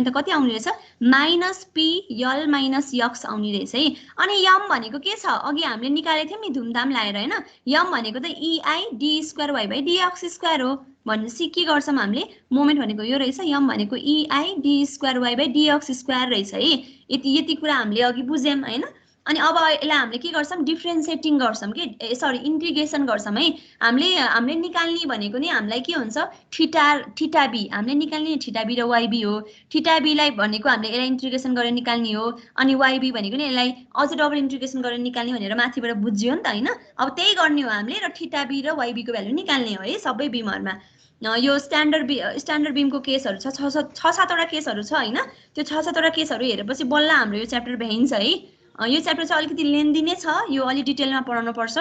त कति आउने रहेछ माइनस p यल माइनस यक्स आउने रहेछ है। अनि यम भनेको के छ अघि हामीले निकालेको थियौं नि धुमधाम लाएर हैन, यम भनेको त EI d2y/dx2 हो। भनेपछि के गर्छौं हामीले मोमेन्ट भनेको यो रहेछ, यम भनेको EI d2y/dx2 रहेछ है। यति कुरा हामीले अघि बुझ्यौं हैन। अनि अब यसलाई हामीले के गर्छौं डिफरेन्सिएटिङ गर्छौं कि सरी इन्टिग्रेसन गर्छौं है। हामीले निकाल्ने भनेको नि हामीलाई के हुन्छ थीटा बी, हामीले निकाल्ने थीटा बी र YB हो। थीटा बी लाई भनेको हामीले यसलाई इन्टिग्रेसन गरेर निकाल्ने हो अनि YB भनेको नि यसलाई अझ डबल इन्टिग्रेसन गरेर निकाल्ने भनेर माथिबाट बुझ्यो नि त हैन। अब त्यही गर्ने हो हामीले र थीटा बी र YB को भ्यालु निकाल्ने हो है सबै बीमहरुमा। यो स्ट्यान्डर्ड बीमको केसहरु छ 6-7 वटा केसहरु छ हैन। त्यो 6-7 वटा केसहरु हेरेपछि बल्ल हाम्रो यो च्याप्टर भ्याइन्छ है। यो च्याप्टर चाहिँ अलिकति लेन्दी नै छ, यो अलि डिटेलमा पढाउनु पर्छ।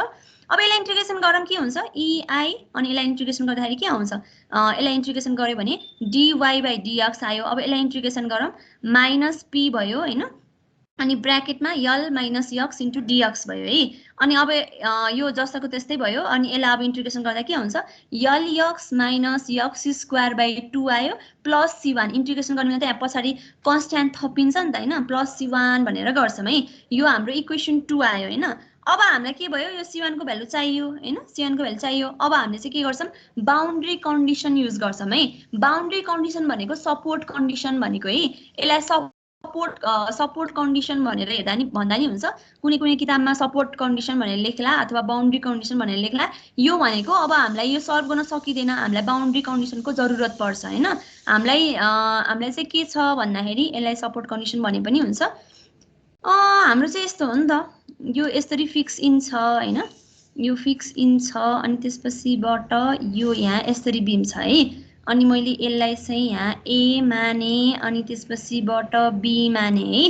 अब यसलाई इन्टिग्रेसन गरौँ के हुन्छ EI अनि यसलाई इन्टिग्रेसन गर्दाखेरि के आउँछ, यसलाई इन्टिग्रेसन गर्यो भने dy/dx आयो। अब यसलाई इन्टिग्रेसन गरौँ माइनस p भयो हैन, अनि ब्र्याकेटमा यल माइनस यक्स इन्टु dx भयो है। अनि अब यो जस्ताको त्यस्तै भयो अनि यसलाई अब इन्टिग्रेसन गर्दा के हुन्छ L x minus x square by 2 आयो प्लस c1। इन्टिग्रेसन गर्ने त यहाँ पछाडि कन्स्ट्यान्ट थपिन्छ नि त हैन, प्लस c1 भनेर गर्छौं है। यो हाम्रो इक्वेसन 2 आयो हैन। अब हामीलाई के भयो यो c1 को भ्यालु चाहियो हैन, c1 को भ्यालु चाहियो। अब हामीले चाहिँ के गर्छौं बाउन्ड्री कन्डिसन युज गर्छौं है। बाउन्ड्री कन्डिसन भनेको सपोर्ट कन्डिसन भनेको है। यसलाई सपोर्ट कन्डिसन भनेर हेर्दा नि भन्दा नि हुन्छ। कुनै किताबमा सपोर्ट कन्डिसन भनेर लेख्ला अथवा बाउन्ड्री कन्डिसन भनेर लेख्ला। यो भनेको अब हामीलाई यो सल्भ गर्न सकिदैन, हामीलाई बाउन्ड्री कन्डिसनको जरुरत पर्छ हैन। हामीलाई चाहिँ के छ भन्दाखेरि यसलाई सपोर्ट कन्डिसन भने पनि हुन्छ। हाम्रो चाहिँ यस्तो हो नि त, यो यसरी फिक्स इन छ हैन, यो फिक्स इन छ अनि त्यसपछिबाट यो यहाँ यसरी बीम छ है। अनि मैले यसलाई चाहिँ यहाँ A माने अनि त्यसपछिबाट B माने है।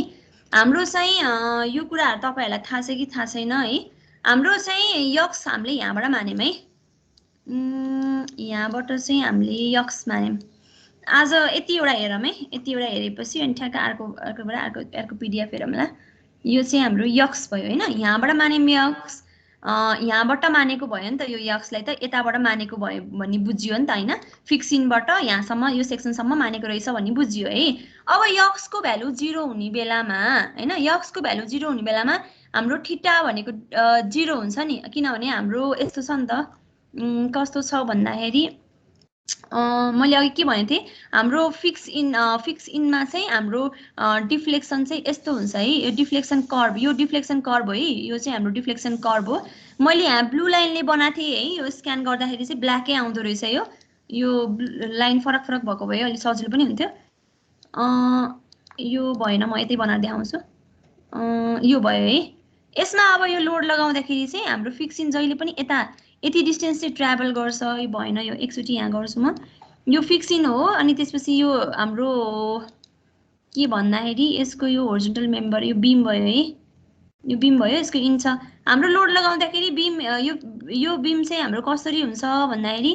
हाम्रो चाहिँ यो कुराहरु तपाईहरुलाई थाहा छ कि थाहा छैन है। हाम्रो चाहिँ यक्स हामीले यहाँबाट मान्यौं है, यहाँबाट चाहिँ हामीले यक्स मान्यौं। आज यतिवटा हेरौँ है, यतिवटा हेरेपछि अनि ठ्याक्क अर्को PDF हेरौँला। यो चाहिँ हाम्रो यक्स भयो हैन, यहाँबाट मान्यौं यक्स, यहाँबाट मानेको भयो नि त यो यक्सलाई त यताबाट मानेको भयो भन्ने बुझियो नि त हैन। फिक्स इनबाट यहाँसम्म यो सेक्सनसम्म मानेको रहेछ भन्ने बुझियो है। अब यक्सको भ्यालु 0 हुने बेलामा हैन, यक्सको भ्यालु 0 हुने बेलामा हाम्रो थीटा भनेको 0 हुन्छ नि, किनभने हाम्रो यस्तो छ नि त, कस्तो छ भन्दाखेरि मैले अघि के भनेको थिएँ हाम्रो फिक्स इनमा चाहिँ हाम्रो डिफ्लेक्सन चाहिँ यस्तो हुन्छ है। यो डिफ्लेक्सन कर्भ, यो डिफ्लेक्सन कर्भ हो है, यो चाहिँ हाम्रो डिफ्लेक्सन कर्भ हो। मैले यहाँ ब्लू लाइनले बनाएको थिएँ है, यो स्क्यान गर्दाखेरि चाहिँ ब्ल्याकै आउँदो रहेछ। यो लाइन फरक भएको भए अलि सजिलो पनि हुन्थ्यो। यो भएन, म यतै बनाएर देखाउँछु। यो भयो है। यसमा अब यो लोड लगाउँदाखेरि चाहिँ हाम्रो फिक्स इन जहिले पनि यति डिस्टेन्स चाहिँ ट्राभल गर्छ। यो भएन, यो एकचोटि यहाँ गर्छु म। यो फिक्स इन हो अनि त्यसपछि यो हाम्रो के भन्दाखेरि यसको यो होरिजोन्टल मेम्बर यो बीम भयो है, यो बीम भयो, यसको इन छ। हाम्रो लोड लगाउँदाखेरि बीम यो बीम चाहिँ हाम्रो कसरी हुन्छ भन्दाखेरि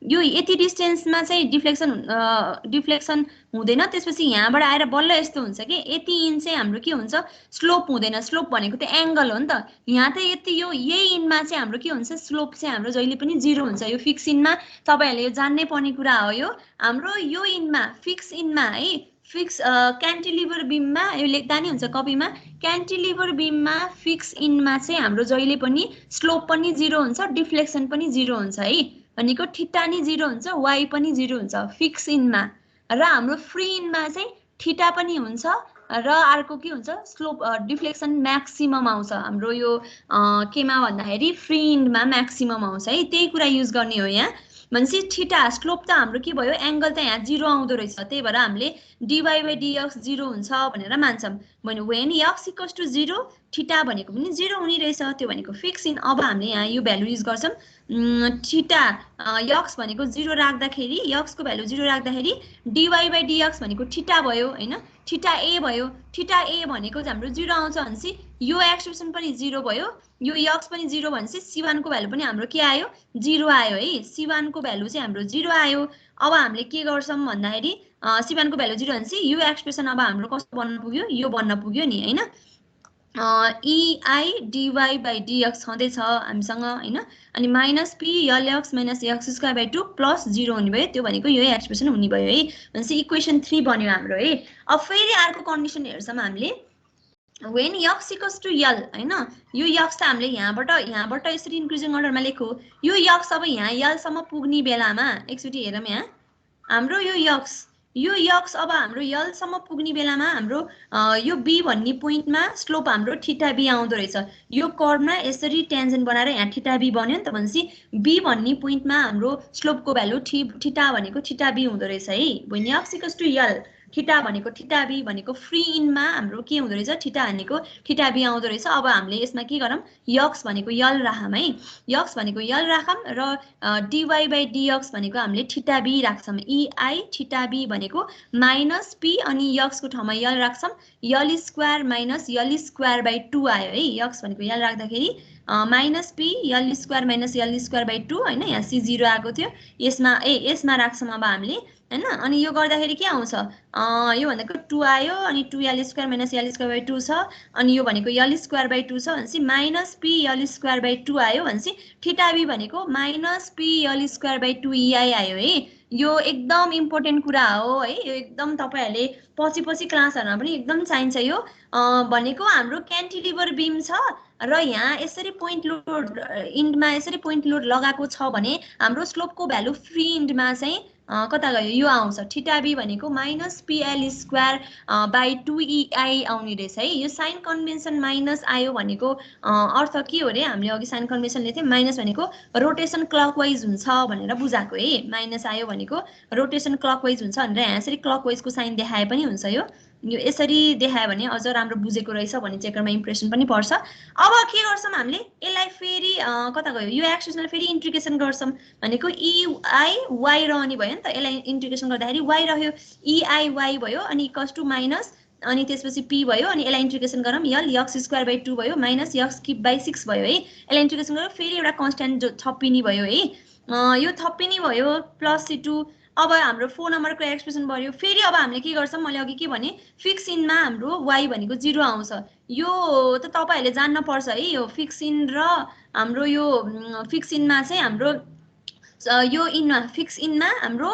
यो यति डिस्टेन्समा चाहिँ डिफ्लेक्सन हुँदैन, त्यसपछि यहाँबाट आएर बल्ल यस्तो हुन्छ कि यति इन चाहिँ हाम्रो के हुन्छ स्लोप हुँदैन। स्लोप भनेको त एङ्गल हो नि त, यहाँ त यति यो यही इनमा चाहिँ हाम्रो के हुन्छ स्लोप चाहिँ हाम्रो जहिले पनि 0 हुन्छ। यो फिक्स इनमा तपाईहरुले यो जान्नै पर्ने कुरा हो। यो हाम्रो यो इनमा फिक्स इनमा है, फिक्स क्यान्टिलिभर बीममा यो लेख्दा नि हुन्छ कपीमा, क्यान्टिलिभर बीममा फिक्स इनमा चाहिँ हाम्रो जहिले पनि स्लोप पनि 0 हुन्छ, डिफ्लेक्सन पनि 0 हुन्छ है। भनेको थीटा नि 0 हुन्छ, y पनि 0 हुन्छ फिक्स इनमा। र हाम्रो फ्री इनमा चाहिँ थीटा पनि हुन्छ र अर्को के हुन्छ स्लोप डिफ्लेक्सन म्याक्सिमम आउँछ। हाम्रो यो केमा भन्दाखेरि फ्री इनमा म्याक्सिमम आउँछ है, त्यही कुरा युज गर्ने हो यहाँ। भनेपछि थीटा स्लोप त हाम्रो के भयो एंगल त यहाँ 0 आउँदो रहेछ, त्यही भएर हामीले dy by dx 0 हुन्छ भनेर मान्छौं। भने when x equals to 0 theta भनेको पनि 0 हुने रहेछ, त्यो भनेको फिक्स इन। अब हामीले यहाँ यो भ्यालु युज गर्छौं, थीटा x भनेको 0 राख्दाखेरि, x को भ्यालु 0 राख्दाखेरि dy by dx भनेको थीटा भयो हैन, थीटा a भयो। थीटा a भनेको हाम्रो 0 आउँछ भनेपछि यो एक्सप्रेसन पनि 0 भयो, यो x पनि 0 भनेपछि c1 को भ्यालु पनि हाम्रो के आयो 0 आयो है। c1 को भ्यालु चाहिँ हाम्रो 0 आयो। अब हामीले के गर्छौं भन्दाखेरि c1 को भ्यालु 0 भनेपछि यो एक्सप्रेसन अब हाम्रो कस्तो बन्न पुग्यो, यो बन्न पुग्यो नि हैन। ei dy by dx छँदै छ हामीसँग हैन, अनि minus p lx minus x square by 2 plus 0 हुने भयो, त्यो भनेको यो एक्सप्रेसन हुने भयो है। भनेपछि इक्वेसन 3 बन्यो हाम्रो है। अब फेरि अर्को कन्डिसन हेर्छौं हामीले, when x equals to l हैन, यो x त हामीले यहाँबाट यसरी इन्क्रिजिङ अर्डरमा लेखो, यो x अब यहाँ l सम्म पुग्ने बेलामा एकचोटी हेरौँ यहाँ हाम्रो यो x अब हाम्रो l सम्म पुग्ने बेलामा हाम्रो यो b भन्ने पोइन्टमा स्लोप हाम्रो थीटा b आउँदो रहेछ। यो कर्वमा यसरी टेन्जेन्ट बनाएर यहाँ थीटा b बन्यो नि त, भनेपछि b भन्ने पोइन्टमा हाम्रो स्लोपको भ्यालु थीटा भनेको थीटा b हुँदो रहेछ है। when x equals to l theta भनेको थीटा b भनेको फ्री इनमा हाम्रो के हुँदो रहेछ थीटा भनेको थीटा b आउँदो रहेछ। अब हामीले यसमा के गरौँ, x भनेको l राखौँ है, x भनेको l राखौँ र dy by dx भनेको हामीले थीटा b राख्छौँ। ei थीटा b भनेको माइनस p अनि x को ठाउँमा l राख्छौँ, l square minus l square by 2 आयो है। x भनेको l राख्दाखेरि minus p l square minus l square by 2 हैन, यहाँ c0 आएको थियो, यसमा राख्छौँ अब हामीले हैन। अनि यो गर्दाखेरि के आउँछ, यो भनेको 2 आयो अनि 2l square minus l square by 2 छ, अनि यो भनेको l स्क्वायर बाइ 2 छ भनेपछि minus p l square by 2 आयो भनेपछि थीटा b भनेको minus p l square by 2 ei आयो है। यो एकदम इम्पोर्टेन्ट कुरा हो है, यो एकदम तपाईहरुले पछि क्लासहरुमा पनि एकदम चाहिन्छ यो। भनेको हाम्रो क्यान्टिलिभर बीम छ र यहाँ यसरी पोइन्ट लोड इन्डमा यसरी पोइन्ट लोड लगाएको छ भने हाम्रो स्लोपको भ्यालु फ्री इन्डमा चाहिँ कता गयो, यो आउँछ थीटा b भनेको minus pl square by 2 ei आउने रहेछ है। यो साइन कन्भेन्सन माइनस आयो भनेको अर्थ के हो रे, हामीले अघि साइन कन्भेन्सन लेख्थ्यौं, माइनस भनेको रोटेसन क्लकवाइज हुन्छ भनेर बुझाएको है। माइनस आयो भनेको रोटेसन क्लकवाइज हुन्छ भनेर यहाँ यसरी क्लकवाइजको साइन देखाए पनि हुन्छ। यो यसरी देखायो भने अझ राम्रो बुझेको रहेछ भने चेकरमा इम्प्रेसन पनि पर्छ। अब के गर्छौं हामीले यसलाई फेरि कता गयो, यो एक्सप्रेसनलाई फेरि इन्टिग्रेसन गर्छौं भनेको ei y रहने भयो नि त, यसलाई इन्टिग्रेसन गर्दाखेरि y रह्यो, ei y भयो अनि इक्वल्स टु माइनस अनि त्यसपछि p भयो, अनि यसलाई इन्टिग्रेसन गरौँ l x स्क्वायर बाइ 2 भयो माइनस x क्यूब बाइ 6 भयो है। यसलाई इन्टिग्रेसन गरेर फेरि एउटा कन्स्ट्यान्ट जो थपिने भयो है, यो थपिने भयो प्लस c2। अब हाम्रो 4 नम्बरको एक्सप्रेसन भयो। फेरि अब हामीले के गर्छौं, मैले अघि के भने फिक्स इनमा हाम्रो y भनेको 0 आउँछ। यो त तपाईहरुले जान्न पर्छ है, यो फिक्स इन र हाम्रो यो फिक्स इनमा चाहिँ हाम्रो यो इनमा फिक्स इनमा हाम्रो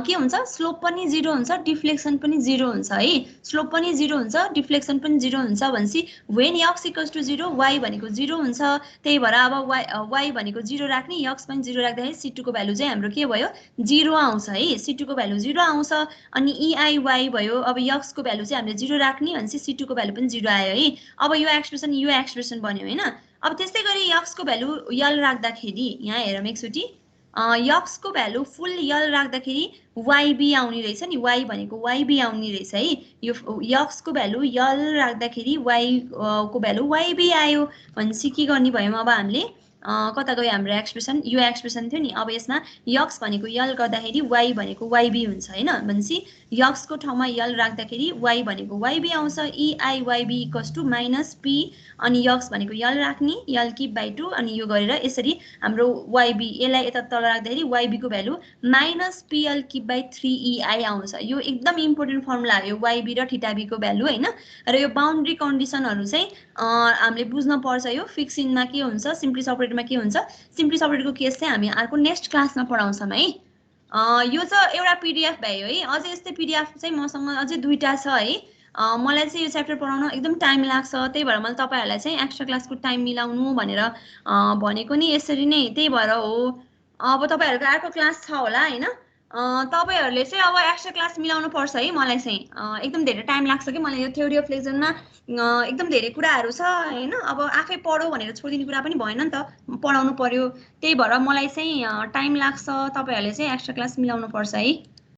के हुन्छ स्लोप पनि 0 हुन्छ, डिफ्लेक्सन पनि 0 हुन्छ है। स्लोप पनि 0 हुन्छ, डिफ्लेक्सन पनि 0 हुन्छ भनेपछि when x equals to 0 y भनेको 0 हुन्छ। त्यही भएर अब y भनेको 0 राख्ने, x पनि 0 राख्दाखेरि c2 को भ्यालु चाहिँ हाम्रो के भयो 0 आउँछ है। c2 को भ्यालु 0 आउँछ अनि ei y भयो। अब x को भ्यालु चाहिँ हामीले 0 राख्ने भनेपछि c2 को भ्यालु पनि 0 आयो है। अब यो एक्सप्रेसन बन्यो हैन। अब त्यस्तै गरी x को भ्यालु l राख्दाखेरि यहाँ हेरौँ एकचोटी, x को भ्यालु फुल l राख्दाखेरि yb आउने रहेछ नि, y भनेको yb आउने रहेछ है। यो x को भ्यालु l राख्दाखेरि y को भ्यालु yb आयो भनेपछि के गर्ने भयो अब हामीले कता गयो हाम्रो एक्सप्रेसन यो एक्सप्रेसन थियो नि अब यसमा यक्स भनेको यल गर्दाखेरि वाइ भनेको वाइबी हुन्छ हैन भनेपछि यक्सको ठाउँमा यल राख्दाखेरि वाइ भनेको वाइबी आउँछ EIYB equals to minus P अनि यक्स भनेको यल राख्ने यल किप बाइ 2 अनि यो गरेर यसरी हाम्रो वाइबी यसलाई यता तल राख्दाखेरि वाइबी को value minus PL cube by 3EI आउँछ यो एकदम इम्पोर्टेन्ट फर्मुला हो यो वाइबी र थीटा बी को भ्यालु हैन र यो बाउन्ड्री कन्डिसनहरु चाहिँ हामीले बुझ्न पर्छ यो फिक्सिङमा के हुन्छ सिम्पली सेपरेटमा के हुन्छ सिम्पली सेपरेटको केस चाहिँ हामी अर्को नेक्स्ट क्लासमा पढाउँछौं है यो चाहिँ एउटा पीडीएफ भयो है अझै यस्तै पीडीएफ चाहिँ मसँग अझै दुईटा छ है मलाई चाहिँ यो च्याप्टर पढाउन एकदम टाइम लाग्छ त्यही भएर मैले तपाईहरुलाई चाहिँ एक्स्ट्रा क्लासको टाइम मिलाउनु भनेर भनेको नि यसरी नै त्यही भएर हो अब तपाईहरुको अर्को क्लास छ होला हैन तपाईहरुले चाहिँ अब एक्स्ट्रा क्लास मिलाउनु पर्छ है मलाई चाहिँ एकदम धेरै टाइम लाग्छ कि मलाई यो थ्योरी अफ लेजनमा एकदम धेरै कुराहरु छ हैन अब आफै पढौ भनेर छोडिदिने कुरा पनि भएन नि त पढाउनु पर्यो त्यही भएर मलाई चाहिँ टाइम लाग्छ तपाईहरुले चाहिँ एक्स्ट्रा क्लास मिलाउनु पर्छ है